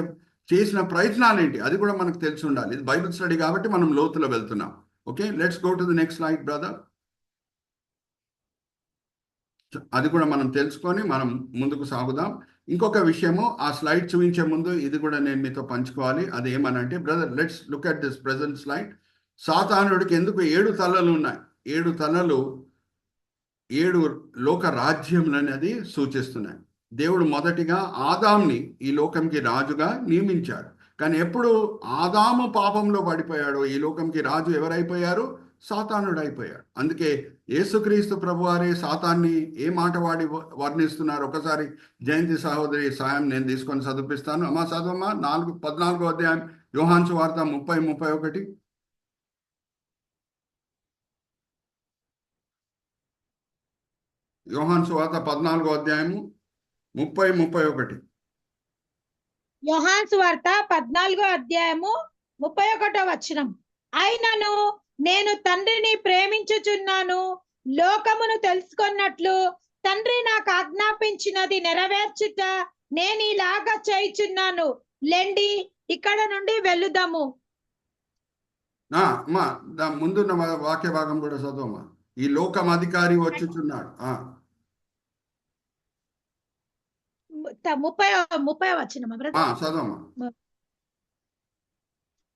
చేసిన ప్రయత్నాలు ఏంటి, అది కూడా మనకు తెలిసి ఉండాలి. ఇది బైబిల్ స్టడీ కాబట్టి మనం లోతులో వెళ్తున్నాం. Okay, let's go to the next slide brother. అది కూడా మనం తెలుసుకొని మనం ముందుకు సాగుదాం. ఇంకొక విషయము, ఆ స్లైడ్ చూపించే ముందు ఇది కూడా నేను మీతో పంచుకోవాలి. అది ఏమనంటే brother, let's look at this present slide. సాతానుడికి ఎందుకు 7 తలలు ఉన్నాయి? 7 తలలు 7 లోక రాజ్యములు అనేది సూచిస్తున్నాయి. దేవుడు మొదటిగా ఆదాంని ఈ లోకంకి రాజుగా నియమించాడు. కానీ ఎప్పుడు ఆదాము పాపంలో పడిపోయాడో ఈ లోకంకి రాజు ఎవరైపోయారు? సాతానుడు అయిపోయాడు. అందుకే యేసుక్రీస్తు ప్రభువారే సాతాన్ని ఏ మాట వాడి వర్ణిస్తున్నారు? ఒకసారి జయంతి సహోదరి సాయం నేను తీసుకొని చదివిపిస్తాను. అమ్మా చదవమ్మా. 14వ అధ్యాయం యోహాను సువార్త 30-31. యోహాను సువార్త 14వ అధ్యాయము 30-31. యోహాను సువార్త 14వ అధ్యాయము 31వ వచనం. అయినను నేను తండ్రిని ప్రేమించుచున్నాను, లోకమును తెలుసుకున్నట్లు తండ్రి నాకు ఆజ్ఞాపించినది నెరవేర్చుట నేను ఇలాగా చేయుచున్నాను. లెండి, ఇక్కడ నుండి వెళ్ళుదాము. అమ్మా ముందున్న వాక్య భాగం కూడా చదవమ్మా. ఈ లోకం అధికారి వచ్చుచున్నాడు. 30వ వచనం చదవమ్మా.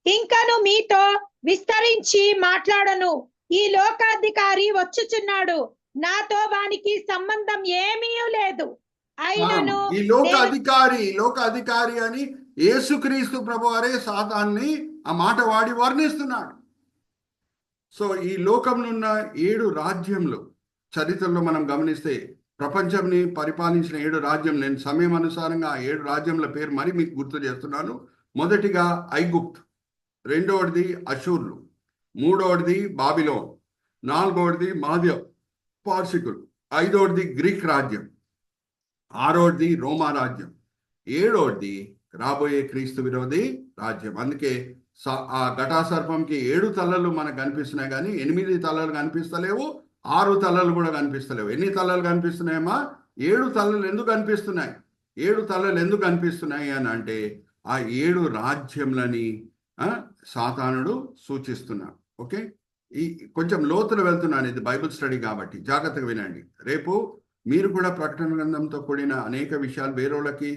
ఇంకను మీతో విస్తరించి మాట్లాడను, ఈ లోకాధికారి వచ్చుచున్నాడు, నాతో వానికి సంబంధం ఏమీ లేదు. అయినను ఈ లోక అధికారి అని యేసుక్రీస్తు ప్రభువారే సాతాన్ని ఆ మాట వాడి వర్ణిస్తున్నాడు. సో ఈ లోకంలో ఉన్న 7 రాజ్యములు చరిత్రలో మనం గమనిస్తే ప్రపంచంని పరిపాలించిన 7 రాజ్యం, నేను సమయం అనుసారంగా ఆ 7 రాజ్యముల పేరు మరి మీకు గుర్తు చేస్తున్నాను. మొదటిగా ఐగుప్తు, రెండవది అషూర్లు, మూడవది బాబిలోన్, నాలుగవది మాధ్య పార్సికులు, ఐదవది గ్రీక్ రాజ్యం, ఆరవది రోమా రాజ్యం, ఏడవది రాబోయే క్రీస్తు విరోధి రాజ్యం. అందుకే ఆ ఘటాసర్పంకి 7 తలలు మనకు కనిపిస్తున్నాయి, కానీ 8 తలలు కనిపిస్తలేవు, 6 తలలు కూడా కనిపిస్తలేవు. ఎన్ని తలలు కనిపిస్తున్నాయమ్మా? 7 తలలు ఎందుకు కనిపిస్తున్నాయి? 7 తలలు ఎందుకు కనిపిస్తున్నాయి అని అంటే ఆ 7 రాజ్యములని సాతానుడు సూచిస్తున్నాడు. ఓకే, ఈ కొంచెం లోతులు వెళ్తున్నాను, ఇది బైబిల్ స్టడీ కాబట్టి జాగ్రత్తగా వినండి. రేపు మీరు కూడా ప్రకటన గ్రంథంతో కూడిన అనేక విషయాలు వేరేళ్ళకి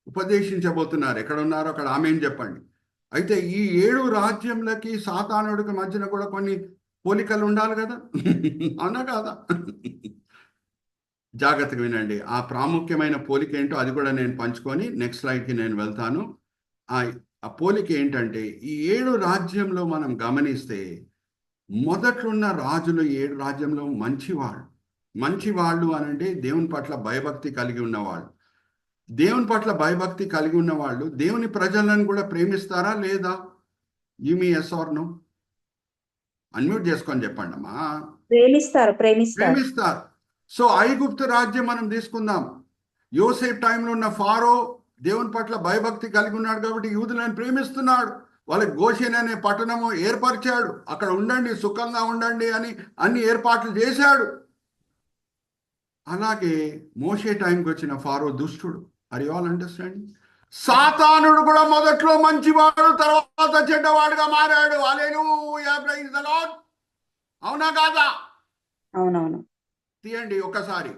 ఉపదేశించబోతున్నారు. ఎక్కడ ఉన్నారో అక్కడ ఆమెన్ చెప్పండి. అయితే ఈ 7 రాజ్యములకి సాతానుడికి మధ్యన కూడా కొన్ని పోలికలు ఉండాలి కదా, అవునా కాదా? జాగ్రత్తగా వినండి. ఆ ప్రాముఖ్యమైన పోలిక ఏంటో అది కూడా నేను పంచుకొని నెక్స్ట్ స్లైడ్కి నేను వెళ్తాను. ఆ పోలిక ఏంటంటే ఈ 7 రాజ్యంలో మనం గమనిస్తే మొదట్లున్న రాజులు 7 రాజ్యంలో మంచివాళ్ళు అనంటే దేవుని పట్ల భయభక్తి కలిగి ఉన్నవాళ్ళు. దేవుని పట్ల భయభక్తి కలిగి ఉన్నవాళ్ళు దేవుని ప్రజలను కూడా ప్రేమిస్తారా లేదా? You me yes or no? Unmute చేసుకొని చెప్పండి అమ్మా. ప్రేమిస్తారు. సో ఐగుప్తు రాజ్యం మనం తీసుకుందాం. యోసేపు టైంలో ఉన్న ఫారో దేవుని పట్ల భయభక్తి కలిగి ఉన్నాడు కాబట్టి యూదులను ప్రేమిస్తున్నాడు. వాళ్ళకి గోషెన్ అనే పట్టణము ఏర్పరిచాడు, అక్కడ ఉండండి, సుఖంగా ఉండండి అని అన్ని ఏర్పాట్లు చేశాడు. అలాగే మోషే టైంకి వచ్చిన ఫారో దుష్టుడు. Are you all understanding? సాతానుడు కూడా మొదట్లో మంచివాడు, తర్వాత చెడ్డవాడుగా మారాడు. Hallelujah, praise the lord. అవునా కాదా? అవునవును. తీయండి ఒకసారి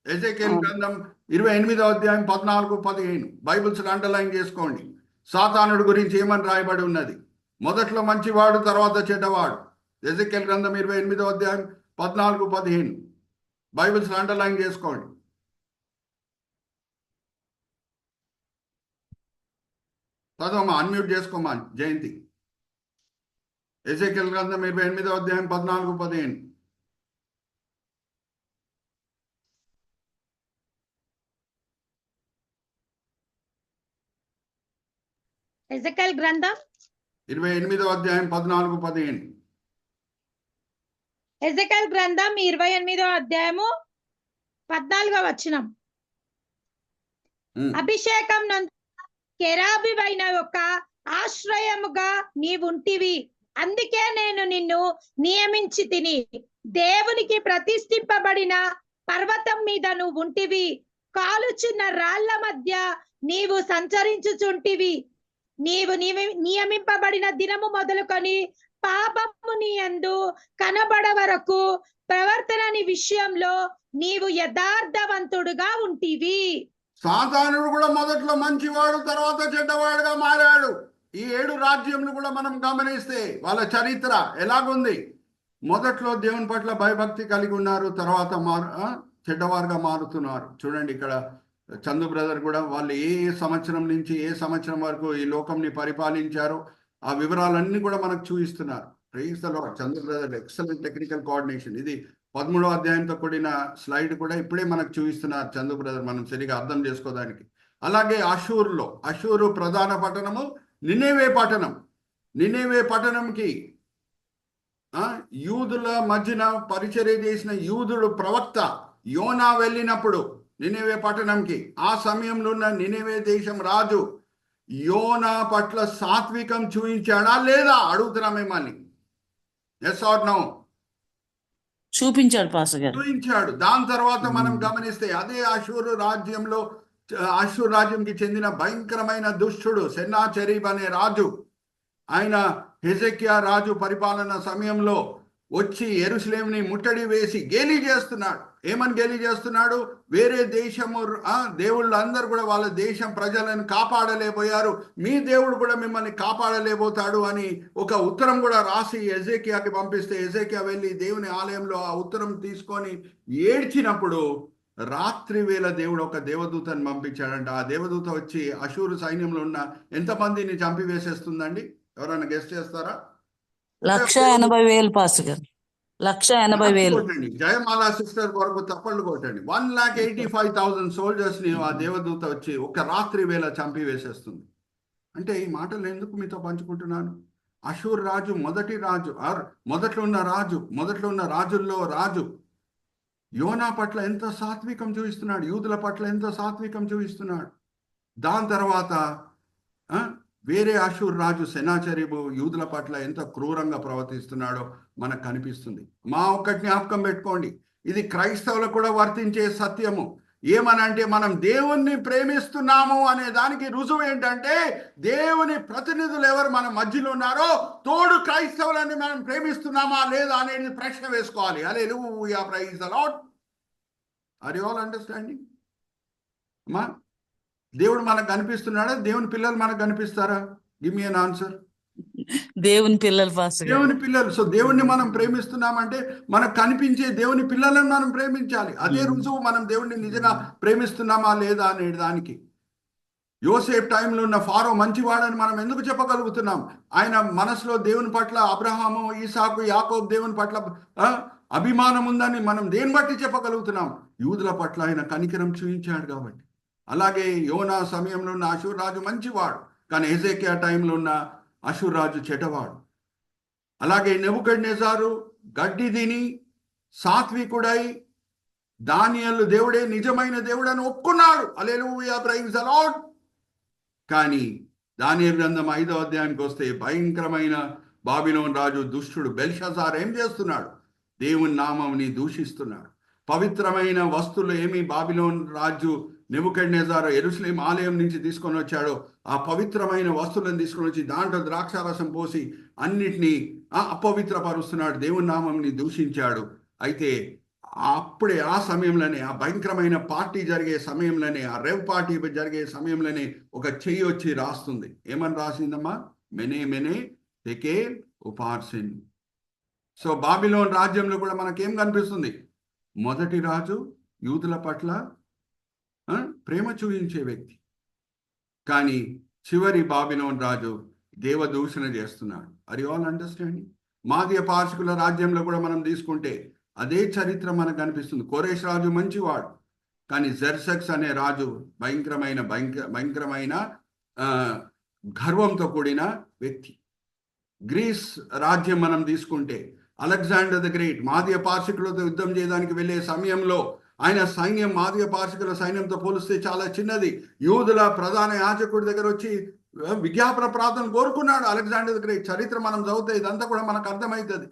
ఎజెకియెల్ గ్రంథం 28వ అధ్యాయం 14-15 బైబిల్స్ అండర్లైన్ చేసుకోండి. సాతానుడు గురించి ఏమని రాయబడి ఉన్నది? మొదట్లో మంచివాడు, తర్వాత చెడ్డవాడు. ఎజెకియెల్ గ్రంథం 28వ అధ్యాయం 14-15 బైబిల్స్ అండర్లైన్ చేసుకోండి. చదవమ్మా, అన్మ్యూట్ చేసుకోమా జయంతి. ఎజెకియెల్ గ్రంథం 28వ అధ్యాయం 14-15. ఎజెకియెల్ గ్రంథం 28వ అధ్యాయం 14-15. ఎజెకియెల్ గ్రంథం 28వ అధ్యాయము 14వ వచనం. అభిషేకం నందు కెరాబివైన ఒక ఆశ్రయముగా నీవుంటివి, అందుకే నేను నిన్ను నియమించి తిని. దేవునికి ప్రతిష్ఠింపబడిన పర్వతం మీద నువ్వు ఉంటివి, కాలుచున్న రాళ్ల మధ్య నీవు సంచరించుచుంటివి. నీవు నియమింపబడిన దినము మొదలుకొని పాపము నీ యందు కనబడ వరకు ప్రవర్తనని విషయంలో నీవు యథార్థవంతుడుగా ఉంటివి. సాతానుడు కూడా మొదట్లో మంచివాడు, తర్వాత చెడ్డవాడుగా మారాడు. ఈ 7 రాజ్యంను కూడా మనం గమనిస్తే వాళ్ళ చరిత్ర ఎలాగుంది? మొదట్లో దేవుని పట్ల భయభక్తి కలిగి ఉన్నారు, తర్వాత చెడ్డవారుగా మారుతున్నారు. చూడండి ఇక్కడ చందు బ్రదర్ కూడా వాళ్ళు ఏ సంవత్సరం నుంచి ఏ సంవత్సరం వరకు ఈ లోకంని పరిపాలించారో ఆ వివరాలన్నీ కూడా మనకు చూపిస్తున్నారు. Praise the lord. Chandu brother excellent technical coordination. ఇది 13వ అధ్యాయంతో కూడిన స్లైడ్ కూడా ఇప్పుడే మనకు చూపిస్తున్నారు చందు బ్రదర్, మనం సరిగా అర్థం చేసుకోవడానికి. అలాగే అషూరు ప్రధాన పట్టణము నినెవే పట్టణం. నినెవే పట్టణంకి యూదుల మధ్యన పరిచర్య చేసిన యూదుడు ప్రవక్త యోనా వెళ్ళినప్పుడు నినెవే పట్టణంకి, ఆ సమయంలో ఉన్న నినెవే దేశం రాజు యోనా పట్ల సాత్వికం చూపించాడా లేదా అడుగుతున్నాం మిమ్మల్ని. Yes or no? చూపించాడు పాస్టర్ గారు, చూపించాడు. దాని తర్వాత మనం గమనిస్తే అదే అషూరు రాజ్యంకి చెందిన భయంకరమైన దుష్టుడు సెన్నాచెరీబ్ అనే రాజు, ఆయన హెజెకియా రాజు పరిపాలన సమయంలో వచ్చి యెరూషలేముని ముట్టడి వేసి గేలి చేస్తున్నాడు. ఏమని గేలి చేస్తున్నాడు? వేరే దేశము దేవుళ్ళు అందరూ కూడా వాళ్ళ దేశం ప్రజలను కాపాడలేకపోయారు, మీ దేవుడు కూడా మిమ్మల్ని కాపాడలేకపోతాడు అని ఒక ఉత్తరం కూడా రాసి హెజెకియాకి పంపిస్తే హెజెకియా వెళ్ళి దేవుని ఆలయంలో ఆ ఉత్తరం తీసుకొని ఏడ్చినప్పుడు రాత్రి వేళ దేవుడు ఒక దేవదూతని పంపించాడంట. ఆ దేవదూత వచ్చి అషూరు సైన్యంలో ఉన్న ఎంతమందిని చంపివేసేస్తుందండి? ఎవరైనా గెస్ట్ చేస్తారా? 180,000 పాస్టర్ గారు, 180,000. జయమాల సిస్టర్ కొరకు తప్పళ్ళు కొట్టండి. 1,85,000 సోల్జర్స్ ని ఆ దేవదూత వచ్చి ఒక రాత్రి వేళ చంపివేసేస్తుంది. అంటే ఈ మాటలు ఎందుకు మీతో పంచుకుంటున్నాను? అషూర్ రాజు మొదట్లో ఉన్న రాజుల్లో రాజు యోనా పట్ల ఎంత సాత్వికం చూపిస్తున్నాడు, యూదుల పట్ల ఎంత సాత్వికం చూపిస్తున్నాడు. దాని తర్వాత వేరే అషూర్ రాజు సెనాచెరీబు యూదుల పట్ల ఎంత క్రూరంగా ప్రవర్తిస్తున్నాడో మనకు కనిపిస్తుంది. మా ఒక్క జ్ఞాపకం పెట్టుకోండి, ఇది క్రైస్తవులకు కూడా వర్తించే సత్యము. ఏమనంటే మనం దేవుణ్ణి ప్రేమిస్తున్నాము అనే దానికి రుజువు ఏంటంటే దేవుని ప్రతినిధులు ఎవరు మన మధ్యలో ఉన్నారో తోడు క్రైస్తవులని మనం ప్రేమిస్తున్నామా లేదా అనేది ప్రశ్న వేసుకోవాలి. Hallelujah, praise the Lord. Are you all understanding? అమ్మా, దేవుడు మనకు కనిపిస్తున్నాడా? దేవుని పిల్లలు మనకు కనిపిస్తారా? Give me an answer. దేవుని పిల్లలు పాస్టర్ గారు, దేవుని పిల్లలు. సో దేవుణ్ణి మనం ప్రేమిస్తున్నామంటే మనకు కనిపించే దేవుని పిల్లలను మనం ప్రేమించాలి. అదే రుజువు మనం దేవుణ్ణి నిజంగా ప్రేమిస్తున్నామా లేదా అనే దానికి. యోసేపు టైంలో ఉన్న ఫారో మంచివాడని మనం ఎందుకు చెప్పగలుగుతున్నాం? ఆయన మనసులో దేవుని పట్ల అబ్రహాము, ఈసాకు, యాకోబు దేవుని పట్ల అభిమానం ఉందని మనం దేని బట్టి చెప్పగలుగుతున్నాం? యూదుల పట్ల ఆయన కనికరం చూపించాడు కాబట్టి. అలాగే యోనా సమయంలో ఉన్న అషూర్ రాజు మంచివాడు, కానీ హెజెకియా టైంలో ఉన్న అషూర్ రాజు చెడ్డవాడు. అలాగే నెబుకద్నెజారు గడ్డి తిని సాత్వికుడై దానియేలు దేవుడే నిజమైన దేవుడని ఒప్పుకున్నాడు. హల్లెలూయా, ప్రైజ్ ది లార్డ్. కానీ దానియేలు గ్రంథం 5వ అధ్యాయానికి వస్తే భయంకరమైన బాబిలోన్ రాజు దుష్టుడు బెల్షాజార్ ఏం చేస్తున్నాడు? దేవుని నామంని దూషిస్తున్నాడు. పవిత్రమైన వస్తువులు ఏమి బాబిలోన్ రాజు నెబుకద్నెజారు యెరూషలేం ఆలయం నుంచి తీసుకొని వచ్చాడో ఆ పవిత్రమైన వస్తువులను తీసుకొని వచ్చి దాంట్లో ద్రాక్షారసం పోసి అన్నిటినీ అపవిత్రపరుస్తున్నాడు, దేవుని నామంని దూషించాడు. అయితే అప్పుడే ఆ సమయంలోనే, ఆ భయంకరమైన పార్టీ జరిగే సమయంలోనే, ఆ రేవ్ పార్టీ జరిగే సమయంలోనే ఒక చెయ్యి వచ్చి రాస్తుంది. ఏమని రాసిందమ్మా? మెనే మెనే తెకేల్ ఉపార్సిన్. సో బాబిలోన్ రాజ్యంలో కూడా మనకేం కనిపిస్తుంది? మొదటి రాజు యూదుల పట్ల ప్రేమ చూపించే వ్యక్తి, కానీ చివరి బాబిలోన్ రాజు దేవదూషణ చేస్తున్నాడు. Are you all understanding? మాదీయ పార్షికుల రాజ్యంలో కూడా మనం తీసుకుంటే అదే చరిత్ర మనకు కనిపిస్తుంది. కోరేష్ రాజు మంచివాడు, కానీ జెర్సెక్స్ అనే రాజు భయంకరమైన గర్వంతో కూడిన వ్యక్తి. గ్రీస్ రాజ్యం మనం తీసుకుంటే అలెగ్జాండర్ ద గ్రేట్ మాదీయ పార్షికులతో యుద్ధం చేయడానికి వెళ్ళే సమయంలో ఆయన సైన్యం మాదీయ పార్షికుల సైన్యంతో పోలిస్తే చాలా చిన్నది. యూదుల ప్రధాన యాజకుడి దగ్గర వచ్చి విజ్ఞాపన ప్రార్థన కోరుకున్నాడు అలెగ్జాండర్ ద గ్రేట్. చరిత్ర మనం చదివితే ఇదంతా కూడా మనకు అర్థమవుతుంది.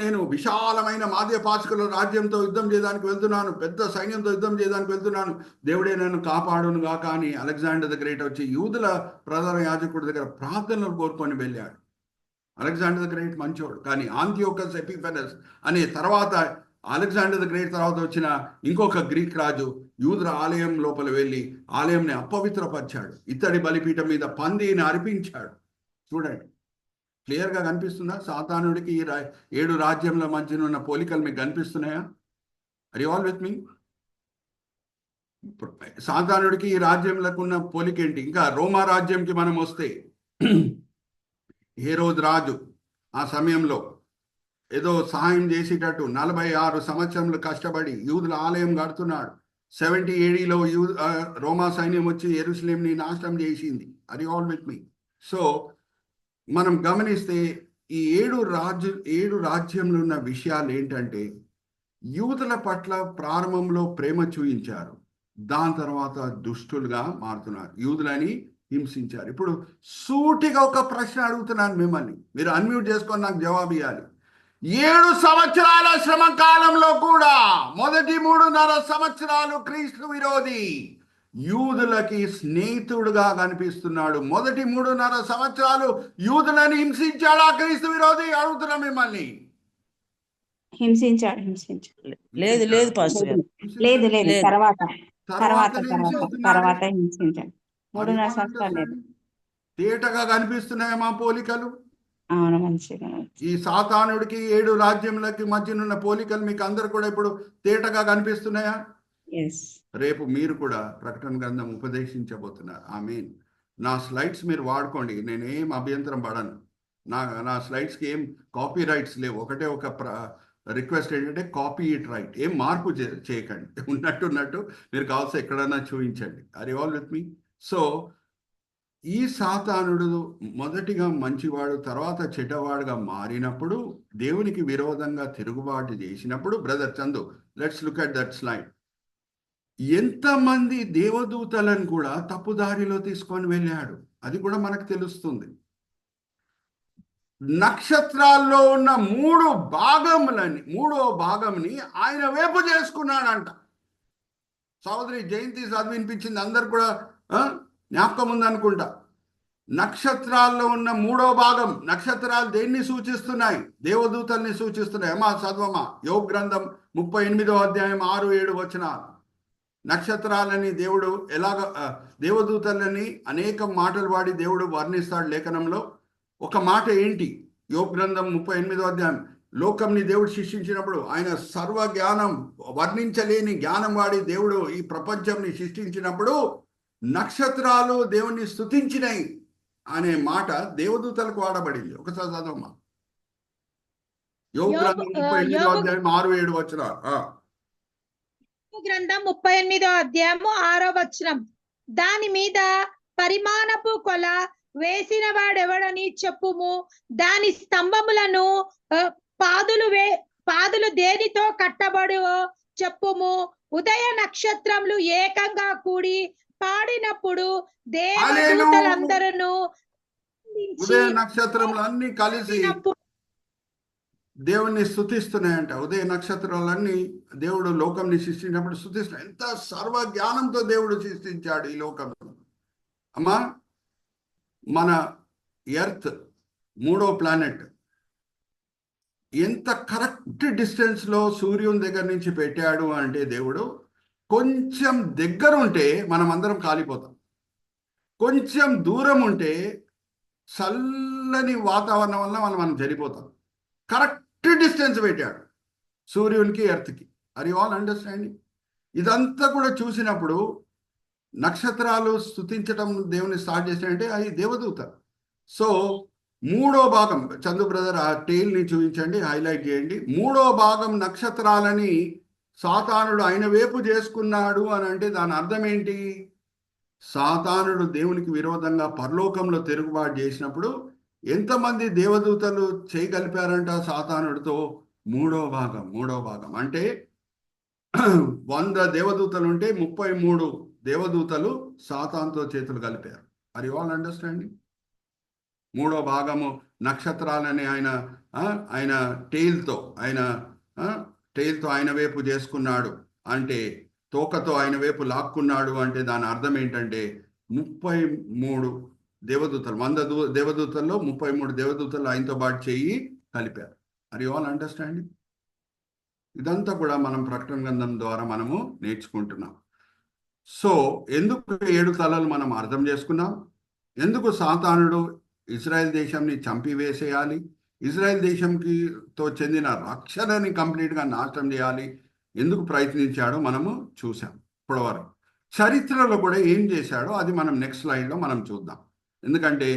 నేను విశాలమైన మాదీయ పార్షికుల రాజ్యంతో యుద్ధం చేయడానికి వెళ్తున్నాను, పెద్ద సైన్యంతో యుద్ధం చేయడానికి వెళ్తున్నాను, దేవుడే నన్ను కాపాడును గాక అని అలెగ్జాండర్ ద గ్రేట్ వచ్చి యూదుల ప్రధాన యాజకుడి దగ్గర ప్రార్థనలు కోరుకొని వెళ్ళాడు. అలెగ్జాండర్ ద గ్రేట్ మంచోడు, కానీ ఆంటియోకస్ ఎపిఫెనస్ అనే తర్వాత అలెగ్జాండర్ ద గ్రేట్ తర్వాత వచ్చిన ఇంకొక గ్రీక్ రాజు యూదుల ఆలయం లోపల వెళ్ళి ఆలయంని అపవిత్రపరిచాడు. ఇత్తడి బలిపీఠం మీద పందిని అర్పించాడు. చూడండి, క్లియర్గా కనిపిస్తుందా? సాతానుడికి ఈ 7 రాజ్యంల మధ్యన ఉన్న పోలికలు మీకు కనిపిస్తున్నాయా? ఆర్ యు ఆల్ విత్ మీ? సాతానుడికి ఈ రాజ్యంలకు ఉన్న పోలిక ఏంటి? ఇంకా రోమా రాజ్యంకి మనం వస్తే హేరోద్ రాజు ఆ సమయంలో ఏదో సహాయం చేసేటట్టు 46 సంవత్సరములు కష్టపడి యూదుల ఆలయం కడుతున్నాడు. 70 AD రోమా సైన్యం వచ్చి యెరూషలేంని నాశనం చేసింది. అది ఆల్ విత్ మీ. సో మనం గమనిస్తే ఈ 7 రాజ్యంలో ఉన్న విషయాలు ఏంటంటే, యూదుల పట్ల ప్రారంభంలో ప్రేమ చూపించారు, దాని తర్వాత దుష్టులుగా మారుతున్నారు, యూదులని హింసించారు. ఇప్పుడు సూటిగా ఒక ప్రశ్న అడుగుతున్నాను మిమ్మల్ని, మీరు అన్మ్యూట్ చేసుకొని నాకు జవాబు ఇవ్వాలి. 7 సంవత్సరాల శ్రమ కాలంలో కూడా మొదటి 3.5 సంవత్సరాలు క్రీస్తు విరోధి యూదులకి స్నేహితుడుగా కనిపిస్తున్నాడు. మొదటి 3.5 సంవత్సరాలు యూదులని హింసించాడా క్రీస్తు విరోధి? అడుగుతున్నా మిమ్మల్ని. హింసించాడు. లేదు లేదు పాస్టర్ గారు, లేదు లేదు, లేదు. తర్వాత హింసిస్తున్నాడు. హింసించాడు. 3.5 సంవత్సరాలు లేదు. తేటగా కనిపిస్తున్నాయా మా పోలికలు? అవును, మంచిగా. ఈ సాతానుడికి 7 రాజ్యములకి మధ్యనున్న పోలికలు మీకు అందరు కూడా ఇప్పుడు తేటగా కనిపిస్తున్నాయా? రేపు మీరు కూడా ప్రకటన గ్రంథం ఉపదేశించబోతున్నారు. ఆమేన్. నా స్లైడ్స్ మీరు వాడుకోండి, నేనేం అభ్యంతరం పడను. నా స్లైడ్స్కి ఏం కాపీ రైట్స్ లేవు. ఒకటే ఒక రిక్వెస్ట్ ఏంటంటే, కాపీ ఇట్ రైట్, ఏం మార్పు చేయకండి. ఉన్నట్టు మీరు కావాల్సి ఎక్కడన్నా చూపించండి. Are you all with me? So ఈ సాతానుడు మొదటిగా మంచివాడు, తర్వాత చెడ్డవాడుగా మారినప్పుడు, దేవునికి విరోధంగా తిరుగుబాటు చేసినప్పుడు, brother Chandu, let's look at that slide. ఎంతమంది దేవదూతలను కూడా తప్పుదారిలో తీసుకొని వెళ్ళాడు, అది కూడా మనకు తెలుస్తుంది. నక్షత్రాల్లో ఉన్న 3 భాగములని, 3వ భాగంని ఆయన వేపు చేసుకున్నాడంట. సోదరి జయంతి చదివినిపించింది, అందరు కూడా జ్ఞాపకం ఉందనుకుంటా. నక్షత్రాల్లో ఉన్న 3వ భాగం, నక్షత్రాలు దేన్ని సూచిస్తున్నాయి? దేవదూతల్ని సూచిస్తున్నాయి. అమ్మా చదవమా, యోబు గ్రంథం 38వ అధ్యాయం 6-7 వచనాలు. నక్షత్రాలని దేవుడు ఎలాగ, దేవదూతలని అనేక మాటలు వాడి దేవుడు వర్ణిస్తాడు లేఖనంలో. ఒక మాట ఏంటి? యోబు గ్రంథం 38వ అధ్యాయం, లోకంని దేవుడు సృష్టించినప్పుడు ఆయన సర్వ జ్ఞానం, వర్ణించలేని జ్ఞానం వాడి దేవుడు ఈ ప్రపంచంని సృష్టించినప్పుడు నక్షత్రాలు దేవుణ్ణి స్తుతించినాయి అనే మాట దేవదూతలకు వాడబడింది. ఒకసారి చదవమ్మా, యోబు గ్రంథం 38వ అధ్యాయం 6-7 వచనాలు. గ్రంథం 38వ అధ్యాయము 6వ వచనం. దాని మీద పరిమాణపు కొల వేసిన వాడెవడని చెప్పుము, దాని స్తంభములను పాదులు దేనితో కట్టబడు చెప్పుము. ఉదయ నక్షత్రములు ఏకంగా కూడి పాడినప్పుడు దేవదూతలందరూ, ఉదయ నక్షత్రములు అన్ని కలిసి దేవుణ్ణి స్తుతిస్తున్నాయంట. ఉదయ నక్షత్రాలన్నీ దేవుడు లోకంని సృష్టించినప్పుడు స్తుతిస్తున్నాయి. ఎంత సర్వ జ్ఞానంతో దేవుడు సృష్టించాడు ఈ లోకంలో. అమ్మా, మన ఎర్త్ 3వ ప్లానెట్, ఎంత కరెక్ట్ డిస్టెన్స్ లో సూర్యుని దగ్గర నుంచి పెట్టాడు అంటే దేవుడు, కొంచెం దగ్గర ఉంటే మనం అందరం కాలిపోతాం, కొంచెం దూరం ఉంటే చల్లని వాతావరణం వల్ల మనం చనిపోతాం. కరెక్ట్ డిస్టెన్స్ పెట్టాడు సూర్యునికి ఎర్త్కి. Are you all understanding? ఇదంతా కూడా చూసినప్పుడు నక్షత్రాలు స్తుతించడం దేవుని స్టార్ట్ చేసినంటే అది దేవదూత. సో 3వ భాగం చందు బ్రదర్ ఆ టెయిల్ని చూపించండి, హైలైట్ చేయండి. 3వ భాగం నక్షత్రాలని సాతానుడు ఆయన వైపు చేసుకున్నాడు అని అంటే దాని అర్థం ఏంటి? సాతానుడు దేవునికి విరోధంగా పరలోకంలో తిరుగుబాటు చేసినప్పుడు ఎంతమంది దేవదూతలు చేయగలిపారంట సాతానుడితో? 3వ భాగం అంటే 100 దేవదూతలు ఉంటే 33 దేవదూతలు సాతానుతో చేతులు కలిపారు. Are you all understanding? 3వ భాగము నక్షత్రాలని ఆయన టెయిల్తో ఆయన వైపు చేసుకున్నాడు అంటే, తోకతో ఆయన వైపు లాక్కున్నాడు అంటే దాని అర్థం ఏంటంటే 33 దేవదూతలు, 100 దేవదూతల్లో 33 దేవదూతలు ఆయనతో పాటు చెయ్యి కలిపారు. Are you all understanding? ఇదంతా కూడా మనం ప్రకటన గ్రంథం ద్వారా మనము నేర్చుకుంటున్నాం. సో ఎందుకు 7 తలలు మనం అర్థం చేసుకున్నాం. ఎందుకు సాతానుడు ఇజ్రాయెల్ దేశంని చంపివేసేయాలి, ఇజ్రాయెల్ తో చెందిన రక్షణని కంప్లీట్గా నాశనం చేయాలి, ఎందుకు ప్రయత్నించాడో మనము చూసాం ఇప్పటివరకు. చరిత్రలో కూడా ఏం చేశాడో అది మనం నెక్స్ట్ స్లైడ్లో మనం చూద్దాం. ఎందుకంటే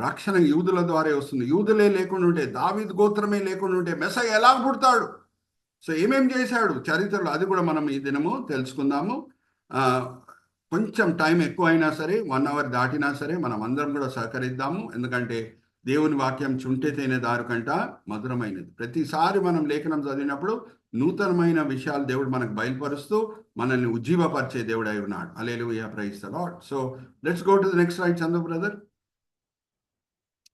రక్షణ యూదుల ద్వారా వస్తుంది. యూదులే లేకుండా ఉంటే, దావీదు గోత్రమే లేకుండా ఉంటే మెస్సయ్య ఎలా పుడతాడు? సో ఏమేం చేశాడు చరిత్రలో, అది కూడా మనం ఈ దినము తెలుసుకుందాము. కొంచెం టైం ఎక్కువ అయినా సరే, 1 అవర్ దాటినా సరే మనం అందరం కూడా సహకరిద్దాము. ఎందుకంటే దేవుని వాక్యం చుంటే తేనె దారు కంట మధురమైనది. ప్రతిసారి మనం లేఖనం చదివినప్పుడు నూతనమైన విషయాలు దేవుడు మనకు బయలుపరుస్తూ మనల్ని ఉజ్జీవపరిచే దేవుడు అయి ఉన్నాడు. Hallelujah, praise the Lord. So let's go to the next slide Chandu brother.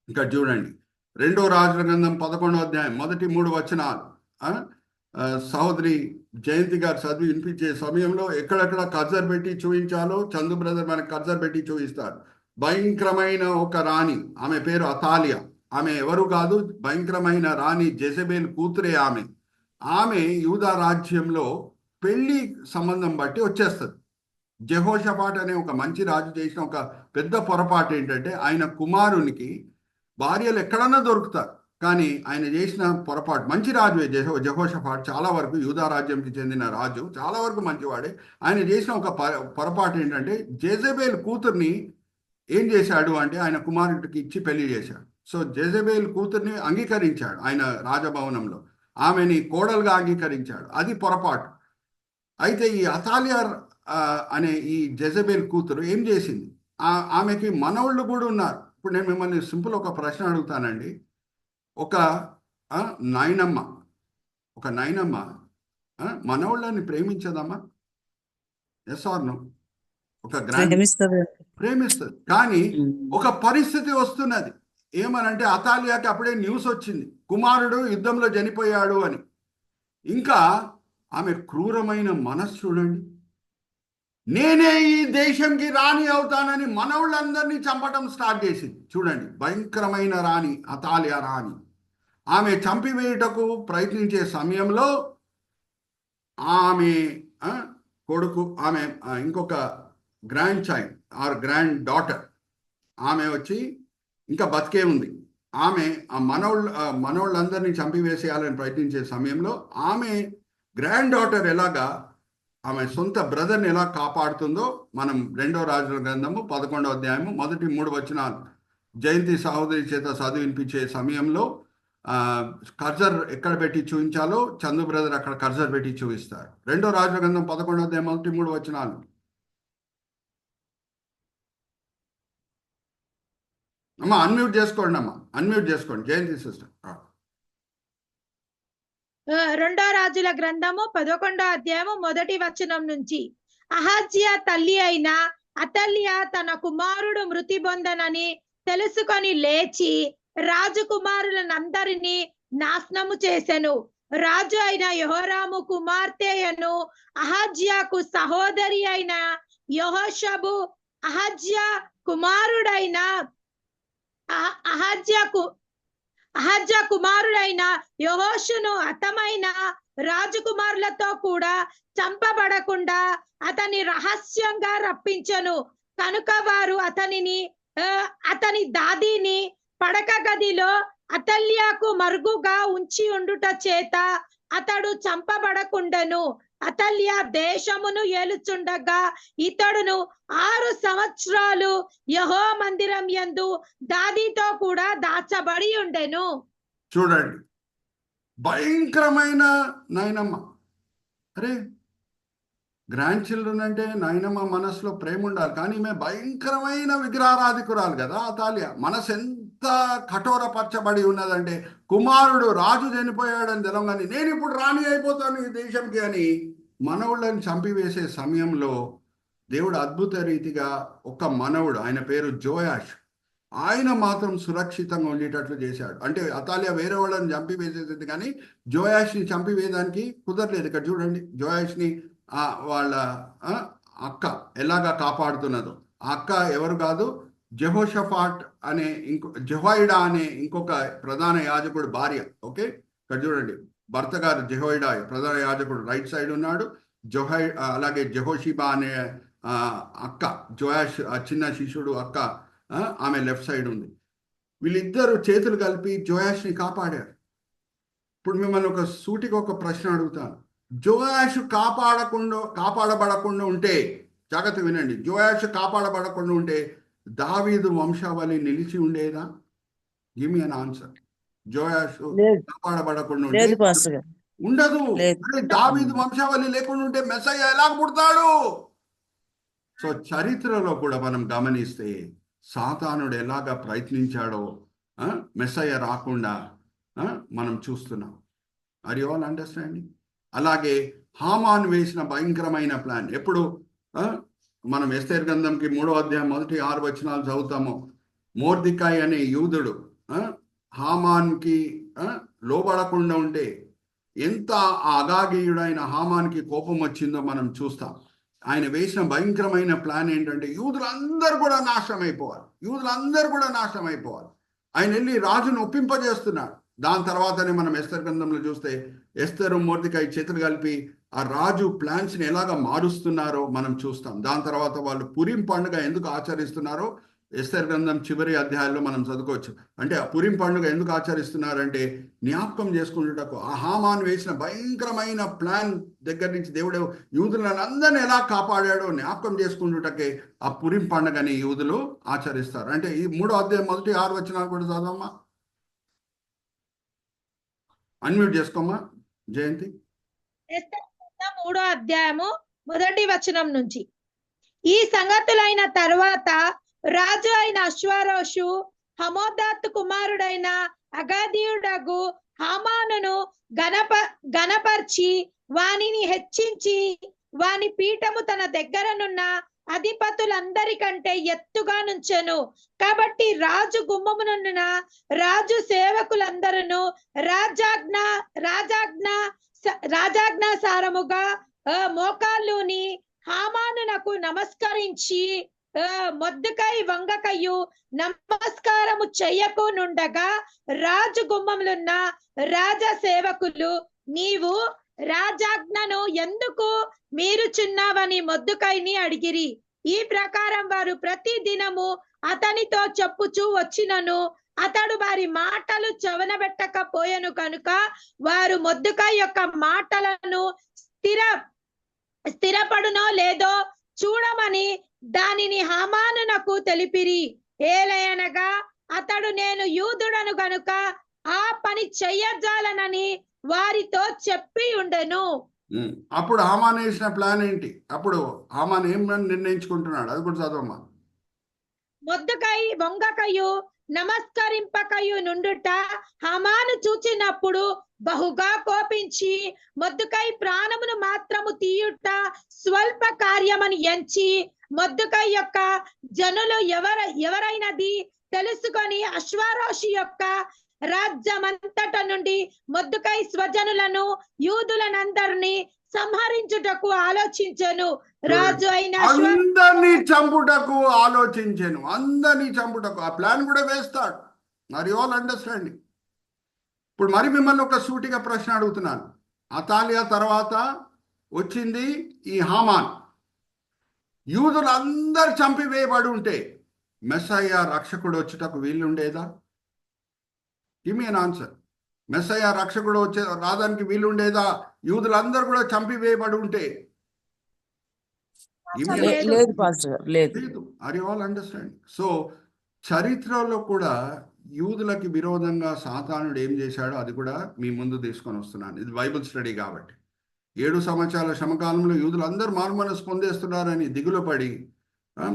ఇక్కడ చూడండి, 2వ రాజుల గ్రంథం 11వ అధ్యాయం 1-3 వచనాలు. సహోదరి జయంతి గారు చదివి వినిపించే సమయంలో ఎక్కడెక్కడ కర్జర్ పెట్టి చూపించాలో చందు బ్రదర్ మనకు కర్జర్ పెట్టి చూపిస్తారు. భయంకరమైన ఒక రాణి, ఆమె పేరు అతాలియా. ఆమె ఎవరు కాదు, భయంకరమైన రాణి జెజబేల్ కూతురే ఆమె. ఆమె యూదా రాజ్యంలో పెళ్లి సంబంధం బట్టి వచ్చేస్తుంది. జెహోషాపాట్ అనే ఒక మంచి రాజు చేసిన ఒక పెద్ద పొరపాటు ఏంటంటే, ఆయన కుమారునికి భార్యలు ఎక్కడన్నా దొరుకుతారు, కానీ ఆయన చేసిన పొరపాటు, మంచి రాజు జెహోషాపాట్, చాలా వరకు యూదా రాజ్యంకి చెందిన రాజు, చాలా వరకు మంచివాడే. ఆయన చేసిన ఒక పొరపాటు ఏంటంటే, జెజబేల్ కూతుర్ని ఏం చేశాడు అంటే ఆయన కుమారుడికి ఇచ్చి పెళ్లి చేశాడు. సో జెజబేల్ కూతుర్ని అంగీకరించాడు ఆయన రాజభవనంలో, ఆమెని కోడలుగా అంగీకరించాడు. అది పొరపాటు. అయితే ఈ అతాలియా అనే ఈ జెజబేల్ కూతురు ఏం చేసింది, ఆమెకి మనవళ్ళు కూడా ఉన్నారు. ఇప్పుడు నేను మిమ్మల్ని సింపుల్ ఒక ప్రశ్న అడుగుతానండి. ఒక నాయనమ్మ మనవళ్ళని ప్రేమించదమ్మా? Yes or no? ఒక ప్రేమిస్తుంది. కానీ ఒక పరిస్థితి వస్తున్నది, ఏమనంటే అతాలియాకి అప్పుడే న్యూస్ వచ్చింది, కుమారుడు యుద్ధంలో చనిపోయాడు అని. ఇంకా ఆమె క్రూరమైన మనస్సు చూడండి, నేనే ఈ దేశంకి రాణి అవుతానని మనవుళ్ళందరినీ చంపటం స్టార్ట్ చేసింది. చూడండి, భయంకరమైన రాణి అతాలియా రాణి. ఆమె చంపివేయుటకు ప్రయత్నించే సమయంలో ఆమె కొడుకు, ఆమె ఇంకొక grand child or grand daughter, ఆమె వచ్చి ఇంకా బతికే ఉంది. ఆమె ఆ మనోళ్ళందరినీ చంపివేసేయాలని ప్రయత్నించే సమయంలో ఆమె గ్రాండ్ డాటర్ ఎలాగా ఆమె సొంత బ్రదర్ని ఎలా కాపాడుతుందో మనం 2వ రాజుల గ్రంథము 11వ అధ్యాయము 1-3 వచనాలు జయంతి సహోదరి చేత చదివి వినిపించే సమయంలో కర్జర్ ఎక్కడ పెట్టి చూపించాలో చందు బ్రదర్ అక్కడ కర్జర్ పెట్టి చూపిస్తారు. 2వ రాజుల గ్రంథం 11వ అధ్యాయం 1-3 వచనాలు. అమ్మా అన్మ్యూట్ చేసుకోండి జయంతి సిస్టర్. 2వ రాజుల గ్రంథము 11వ అధ్యాయము 1వ వచనం నుంచి, అహజ్యా తల్లి అయిన అతల్యా తన కుమారుడు మృతి పొందనని తెలుసుకొని లేచి రాజకుమారులనందరినీ నాశనము చేసెను. రాజు అయిన యెహోరాము కుమార్తె అయిన అహజ్యాకు సహోదరి అయిన యెహోషబు అహజ్యా కుమారుడైన అహజ్యా కుమారుడైన యెహోషును హతమైన రాజకుమారులతో కూడా చంపబడకుండా అతని రహస్యంగా రప్పించెను. కనుక వారు అతని దాదిని పడక గదిలో అతల్యాకు మరుగుగా ఉంచి ఉండుట చేత అతడు చంపబడకుండెను. అతల్య దేశమును ఏలుచుండగా ఇతడును 6 సంవత్సరాలు యెహోవా మందిరం యందు దాదితో కూడా దాచబడి ఉండెను. చూడండి, భయంకరమైన నాయనమ్మ. అరే, గ్రాండ్ చిల్డ్రన్ అంటే నాయనమ్మ మనసులో ప్రేమ ఉండాలి, కానీ ఈమె భయంకరమైన విగ్రహారాధికురాలు కదా. అతాలియా మనసు ఎంత కఠోరపరచబడి ఉన్నదంటే, కుమారుడు రాజు చనిపోయాడని తెలంగాణ నేను ఇప్పుడు రాణి అయిపోతాను ఈ దేశంకి అని మనవుళ్ళని చంపివేసే సమయంలో దేవుడు అద్భుత రీతిగా ఒక మనవుడు, ఆయన పేరు జోయాష్, ఆయన మాత్రం సురక్షితంగా ఉండేటట్లు చేశాడు. అంటే అతాలియా వేరే వాళ్ళని చంపివేసేసింది, కానీ జోయాష్ని చంపివేయడానికి కుదరలేదు. ఇక్కడ చూడండి, జోయాష్ని వాళ్ళ అక్క ఎలాగా కాపాడుతున్నదో. ఆ అక్క ఎవరు కాదు, జెహోషఫాట్ అనే జెహోయిడా అనే ఇంకొక ప్రధాన యాజకుడు భార్య. ఓకే, ఇక్కడ చూడండి, భర్త గారు జెహోయిడా ప్రధాన యాజకుడు రైట్ సైడ్ ఉన్నాడు. అలాగే జెహోషిబా అనే అక్క, జోయాష్ చిన్న శిష్యుడు అక్క, ఆమె లెఫ్ట్ సైడ్ ఉంది. వీళ్ళిద్దరూ చేతులు కలిపి జోయాష్ని కాపాడారు. ఇప్పుడు మిమ్మల్ని ఒక సూటిగా ఒక ప్రశ్న అడుగుతాను. జోయాష్ కాపాడబడకుండా ఉంటే, జాగ్రత్త వినండి, జోయాష్ కాపాడబడకుండా ఉంటే దావీదు వంశావళి నిలిచి ఉండేదా? Give me an answer. Joash కాపాడబడకుండా ఉంటే ఉండదు. దావీదు వంశావళి లేకుండా ఉంటే మెస్సయ్య ఎలా పుడతాడు? సో చరిత్రలో కూడా మనం గమనిస్తే సాతానుడు ఎలాగా ప్రయత్నించాడో మెస్సయ్య రాకుండా మనం చూస్తున్నాం. Are you all understanding? అలాగే హామాన్ వేసిన భయంకరమైన ప్లాన్. ఎప్పుడు మనం ఎస్తేర్ గ్రంథంకి 3వ అధ్యాయం 1-6 వచనాలు చదువుతాము. మోర్దికాయ్ అనే యూదుడు హామాన్కి లోబడకుండా ఉంటే ఎంత అగాగీయుడైన హామాన్కి కోపం వచ్చిందో మనం చూస్తాం. ఆయన వేసిన భయంకరమైన ప్లాన్ ఏంటంటే యూదులందరూ కూడా నాశనం అయిపోవాలి. ఆయన వెళ్ళి రాజును ఒప్పింపజేస్తున్నాడు. దాని తర్వాతనే మనం ఎస్తర్ గ్రంథంలో చూస్తే ఎస్తరు మోర్దికాయ్ చేతులు కలిపి ఆ రాజు ప్లాన్స్ని ఎలాగ మారుస్తున్నారో మనం చూస్తాం. దాని తర్వాత వాళ్ళు పురిం పండుగ ఎందుకు ఆచరిస్తున్నారో ఎస్తర్ గ్రంథం చివరి అధ్యాయాల్లో మనం చదువుకోవచ్చు. అంటే ఆ పురిం పండుగ ఎందుకు ఆచరిస్తున్నారంటే జ్ఞాపకం చేసుకునేటకు ఆ హామాన్ వేసిన భయంకరమైన ప్లాన్ దగ్గర నుంచి దేవుడు యూదులను అందరినీ ఎలా కాపాడాడో జ్ఞాపకం చేసుకునేటకే ఆ పురిం పండుగని యూదులు ఆచరిస్తారు. అంటే ఈ 3వ అధ్యాయం 1-6 వచనాలు కూడా చదవమ్మా. అన్మ్యూట్ చేసుకోమ్మా జయంతి. 3వ అధ్యాయము 1వ వచనం నుంచి. ఈ సంగతులైన తర్వాత రాజు అయిన అశ్వరోషు హమోదాత్ కుమారుడైన అగాదీయుడగు హామానును గణపర్చి వానిని హెచ్చించి వాని పీఠము తన దగ్గరనున్న అధిపతులందరికంటే ఎత్తుగా నుంచెను. కాబట్టి రాజు గుమ్మమునున్న రాజు సేవకులందరూ రాజాజ్ఞాసారముగా మోకాళ్ళుని హామానునకు నమస్కరించి మొర్దెకై వంగకయు నమస్కారము చెయ్యకునుండగా రాజు గుమ్మములున్న రాజ సేవకులు నీవు రాజాజ్ఞను ఎందుకు మీరుచున్నావని మొర్దెకైని అడిగిరి. ఈ ప్రకారం వారు ప్రతి దినము అతనితో చెప్పుచూ వచ్చినను అతడు వారి మాటలు చెవనబెట్టకపోయెను. కనుక వారు మొర్దెకై యొక్క మాటలను స్థిరపడునో లేదో చూడమని దానిని హామానునకు తెలిపిరి. ఏలయనగా అతడు నేను యూదుడను గనుక ఆ పని చెయ్యజాలనని వారితో చెప్పి ఉండెను. అప్పుడు హామాన్ వేసిన ప్లాన్ ఏంటి? అప్పుడు హామాన్ ఏం నిర్ణయించుకుంటున్నాడు? అది కూడా చదవమ్మా. మొర్దెకై వంగకయు నమస్కరింపకయు నుండుట హామాను చూచినప్పుడు బహుగా కోపించి మొర్దెకై ప్రాణమును మాత్రము తీయుట స్వల్ప కార్యమని ఎంచి మొర్దెకై యొక్క జనులు ఎవరైనది తెలుసుకొని అశ్వరోషు యొక్క రాజ్యమంతట నుండి మొర్దెకై స్వజనులను యూదులనందరినీ సంహరించుటకు ఆలోచించెను. రాజు అయిన అందరినీ చంపుటకు ఆ ప్లాన్ కూడా వేస్తాడు. మరి ఆల్ అండర్స్టాండింగ్. ఇప్పుడు మరి మిమ్మల్ని ఒక సూటిగా ప్రశ్న అడుగుతున్నాను. అతాలియా తర్వాత వచ్చింది ఈ హామాన్. యూదులందరూ చంపివేయబడి ఉంటే మెస్సయ్య రక్షకుడు వచ్చుటకు వీలుండేదా? Give me an answer. మెస్సయ్య రక్షకుడు రావడానికి వీలుండేదా? యూదులందరూ కూడా చంపివేయబడి ఉంటే? లేదు పాస్టర్ గారు, లేదు. Are you all understand? So చరిత్రలో కూడా యూదులకి విరోధంగా సాతానుడు ఏం చేశాడో అది కూడా మీ ముందు తీసుకొని వస్తున్నాను. ఇది బైబిల్ స్టడీ కాబట్టి. 7 సంవత్సరాల శ్రమకాలంలో యూదులందరూ మారుమనసు పొందేస్తున్నారని దిగులు పడి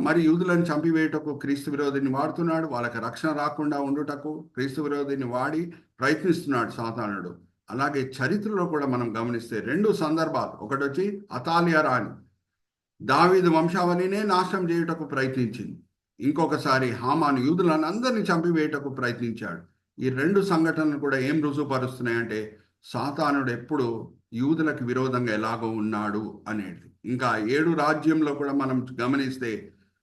మరి యూదులను చంపివేయటకు క్రీస్తు విరోధిని వాడుతున్నాడు. వాళ్ళకి రక్షణ రాకుండా ఉండుటకు క్రీస్తు విరోధిని వాడి ప్రయత్నిస్తున్నాడు సాతానుడు. అలాగే చరిత్రలో కూడా మనం గమనిస్తే 2 సందర్భాలు. ఒకటి వచ్చి అతాలియా రాణి దావీదు వంశావళినే నాశనం చేయుటకు ప్రయత్నించింది. ఇంకొకసారి హామాను యూదులను అందరినీ చంపివేయటకు ప్రయత్నించాడు. ఈ 2 సంఘటనలు కూడా ఏం రుజువుపరుస్తున్నాయంటే సాతానుడు ఎప్పుడు యూదులకు విరోధంగా ఎలాగో ఉన్నాడు అనేది. ఇంకా 7 రాజ్యంలో కూడా మనం గమనిస్తే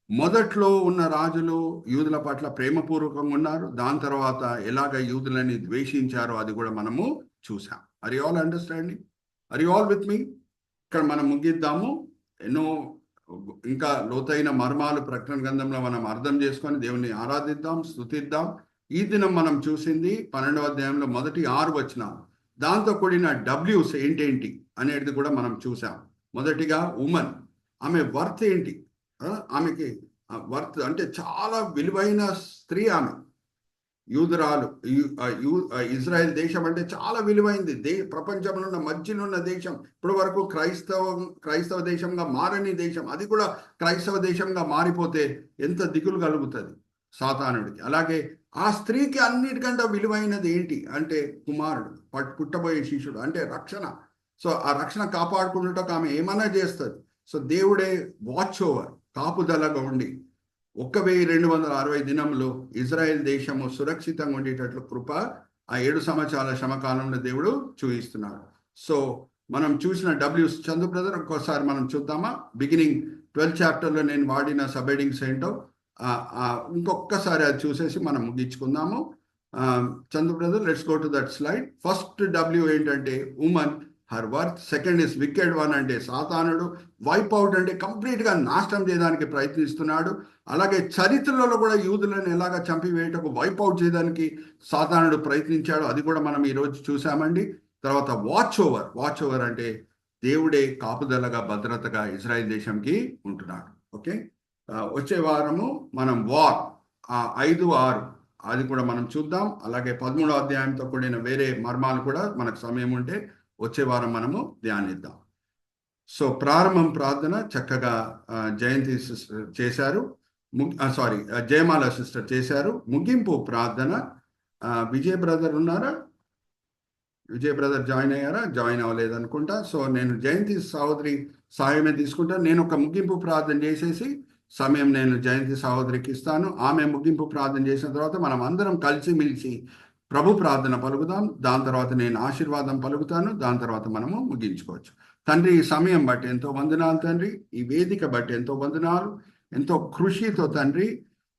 మొదట్లో ఉన్న రాజులు యూదుల పట్ల ప్రేమపూర్వకంగా ఉన్నారు. దాని తర్వాత ఎలాగ యూదులని ద్వేషించారో అది కూడా మనము చూసాం. Are you all understanding? Are you all with me? ఇక్కడ మనం ముగిద్దాము. ఎన్నో ఇంకా లోతైన మర్మాలు ప్రకటన గ్రంథంలో మనం అర్థం చేసుకొని దేవుని ఆరాధిద్దాం, స్తుతిద్దాం. ఈ దినం మనం చూసింది 12వ అధ్యాయంలో మొదటి 6 వచనాలు. దాంతో కూడిన డబ్ల్యూస్ ఏంటేంటి అనేది కూడా మనం చూసాం. మొదటిగా ఉమెన్, ఆమె వర్త్ ఏంటి? ఆమెకి వర్త్ అంటే చాలా విలువైన స్త్రీ ఆమె. యూదురాలు. ఇజ్రాయెల్ దేశం అంటే చాలా విలువైంది. ప్రపంచంలో ఉన్న మధ్యలో ఉన్న దేశం. ఇప్పటి వరకు క్రైస్తవ దేశంగా మారని దేశం, అది కూడా క్రైస్తవ దేశంగా మారిపోతే ఎంత దిగులు కలుగుతుంది సాతానుడికి. అలాగే ఆ స్త్రీకి అన్నిటికంటే విలువైనది ఏంటి అంటే కుమారుడు, పుట్టబోయే శిష్యుడు, అంటే రక్షణ. సో ఆ రక్షణ కాపాడుకున్నట్టు ఆమె ఏమన్నా చేస్తుంది. సో దేవుడే వాచ్ ఓవర్, కాపుదలగా ఉండి 1260 దినంలో ఇజ్రాయెల్ దేశము సురక్షితంగా ఉండేటట్లు కృప ఆ 7 సంవత్సరాల శ్రమకాలంలో దేవుడు చూపిస్తున్నాడు. సో మనం చూసిన డబ్ల్యూస్ చందు బ్రదర్ ఒక్కోసారి మనం చూద్దామా? బిగినింగ్ 12th చాప్టర్లో నేను వాడిన సబ్ హెడింగ్స్ ఏంటో ఇంకొకసారి అది చూసేసి మనం ముగించుకుందాము. Chandu brother, let's go to that slide. First W ఏంటంటే woman, her worth. Second is wicked one, అంటే సాతానుడు. వైప్ అవుట్ అంటే కంప్లీట్గా నాశనం చేయడానికి ప్రయత్నిస్తున్నాడు. అలాగే చరిత్రలో కూడా యూదులను ఎలాగ చంపివేయటకు, వైప్ అవుట్ చేయడానికి సాతానుడు ప్రయత్నించాడు. అది కూడా మనం ఈరోజు చూసామండి. తర్వాత వాచ్ ఓవర్. వాచ్ ఓవర్ అంటే దేవుడే కాపుదలగా, భద్రతగా ఇజ్రాయెల్ దేశంకి ఉంటున్నాడు. ఓకే, వచ్చే వారము మనం వార్ 5-6 అది కూడా మనం చూద్దాం. అలాగే 13వ అధ్యాయంతో కూడిన వేరే మర్మాలు కూడా మనకు సమయం ఉంటే వచ్చే వారం మనము ధ్యానిద్దాం. సో ప్రారంభం ప్రార్థన చక్కగా జయంతి సిస్టర్ చేశారు, జయమాల సిస్టర్ చేశారు. ముగింపు ప్రార్థన విజయ్ బ్రదర్ ఉన్నారా? విజయ్ బ్రదర్ జాయిన్ అయ్యారా? జాయిన్ అవ్వలేదు అనుకుంటా. సో నేను జయంతి సహోదరి సహాయమే తీసుకుంటాను. నేను ఒక ముగింపు ప్రార్థన చేసేసి సమయం నేను జయంతి సహోదరికి ఇస్తాను. ఆమె ముగింపు ప్రార్థన చేసిన తర్వాత మనం అందరం కలిసిమెలిసి ప్రభు ప్రార్థన పలుకుదాం. దాని తర్వాత నేను ఆశీర్వాదం పలుకుతాను. దాని తర్వాత మనము ముగించుకోవచ్చు. తండ్రి, ఈ సమయం బట్టి ఎంతో వందనాలు తండ్రి. ఈ వేదిక బట్టి ఎంతో వందనాలు. ఎంతో కృషితో తండ్రి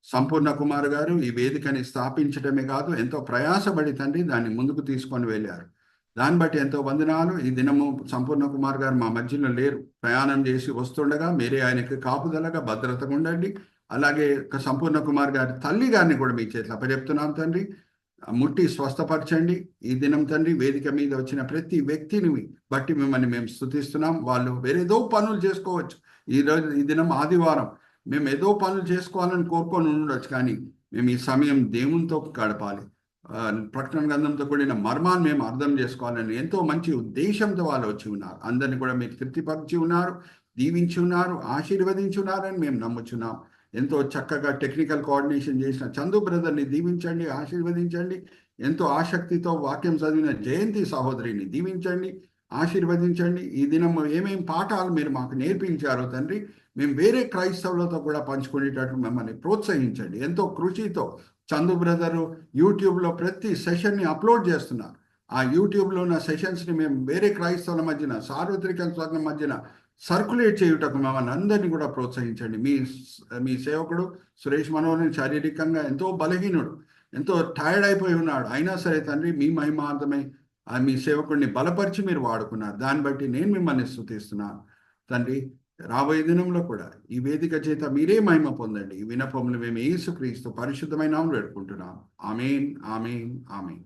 సంపూర్ణ కుమార్ గారు ఈ వేదికని స్థాపించడమే కాదు, ఎంతో ప్రయాసపడి తండ్రి దాన్ని ముందుకు తీసుకొని వెళ్ళారు. దాన్ని బట్టి ఎంతో వందనాలు. ఈ దినము సంపూర్ణ కుమార్ గారు మా మధ్యలో లేరు, ప్రయాణం చేసి వస్తుండగా మీరే ఆయనకి కాపుదలగా, భద్రతగా ఉండండి. అలాగే సంపూర్ణ కుమార్ గారి తల్లి గారిని కూడా మీ చేతిలో అప్పచెప్తున్నాం తండ్రి. ముట్టి స్వస్థపరచండి. ఈ దినం తండ్రి వేదిక మీద వచ్చిన ప్రతి వ్యక్తిని బట్టి మిమ్మల్ని మేము స్తుతిస్తున్నాం. వాళ్ళు వేరేదో పనులు చేసుకోవచ్చు. ఈ దినం ఆదివారం మేము ఏదో పనులు చేసుకోవాలని కోరుకొని ఉండొచ్చు, కానీ మేము ఈ సమయం దేవునితో గడపాలి. ప్రకటన గ్రంథంతో కూడిన మర్మాన్ని మేము అర్థం చేసుకోవాలని ఎంతో మంచి ఉద్దేశంతో వాళ్ళు వచ్చి ఉన్నారు. అందరినీ కూడా మీరు తృప్తిపరిచి ఉన్నారు, దీవించి ఉన్నారు, ఆశీర్వదించి ఉన్నారని మేము నమ్ముచున్నాం. ఎంతో చక్కగా టెక్నికల్ కోఆర్డినేషన్ చేసిన చందు బ్రదర్ని దీవించండి, ఆశీర్వదించండి. ఎంతో ఆసక్తితో వాక్యం చదివిన జయంతి సహోదరిని దీవించండి, ఆశీర్వదించండి. ఈ దినం ఏమేమి పాఠాలు మీరు మాకు నేర్పించారో తండ్రి, మేము వేరే క్రైస్తవులతో కూడా పంచుకునేటట్లు మమ్మల్ని ప్రోత్సహించండి. ఎంతో కృషితో చందు బ్రదరు యూట్యూబ్లో ప్రతి సెషన్ని అప్లోడ్ చేస్తున్నారు. ఆ యూట్యూబ్లో ఉన్న సెషన్స్ని మేము వేరే క్రైస్తవుల మధ్యన, సార్వత్రిక స్వర్గం మధ్యన సర్క్యులేట్ చేయుటకు మమ్మల్ని అందరినీ కూడా ప్రోత్సహించండి. మీ సేవకుడు సురేష్ మనోహర్ శారీరకంగా ఎంతో బలహీనుడు, ఎంతో టైర్డ్ అయిపోయి ఉన్నాడు. అయినా సరే తండ్రి మీ మహిమార్థమై మీ సేవకుడిని బలపరిచి మీరు వాడుకున్నారు. దాన్ని బట్టి నేను మిమ్మల్ని స్తుతిస్తున్నాను తండ్రి. రాబోయే దినంలో కూడా ఈ వేదిక చేత మీరే మహిమ పొందండి. ఈ వినపములు మేము యేసుక్రీస్తు పరిశుద్ధమైన నామములో వేడుకుంటున్నాం. ఆమేన్, ఆమేన్, ఆమేన్.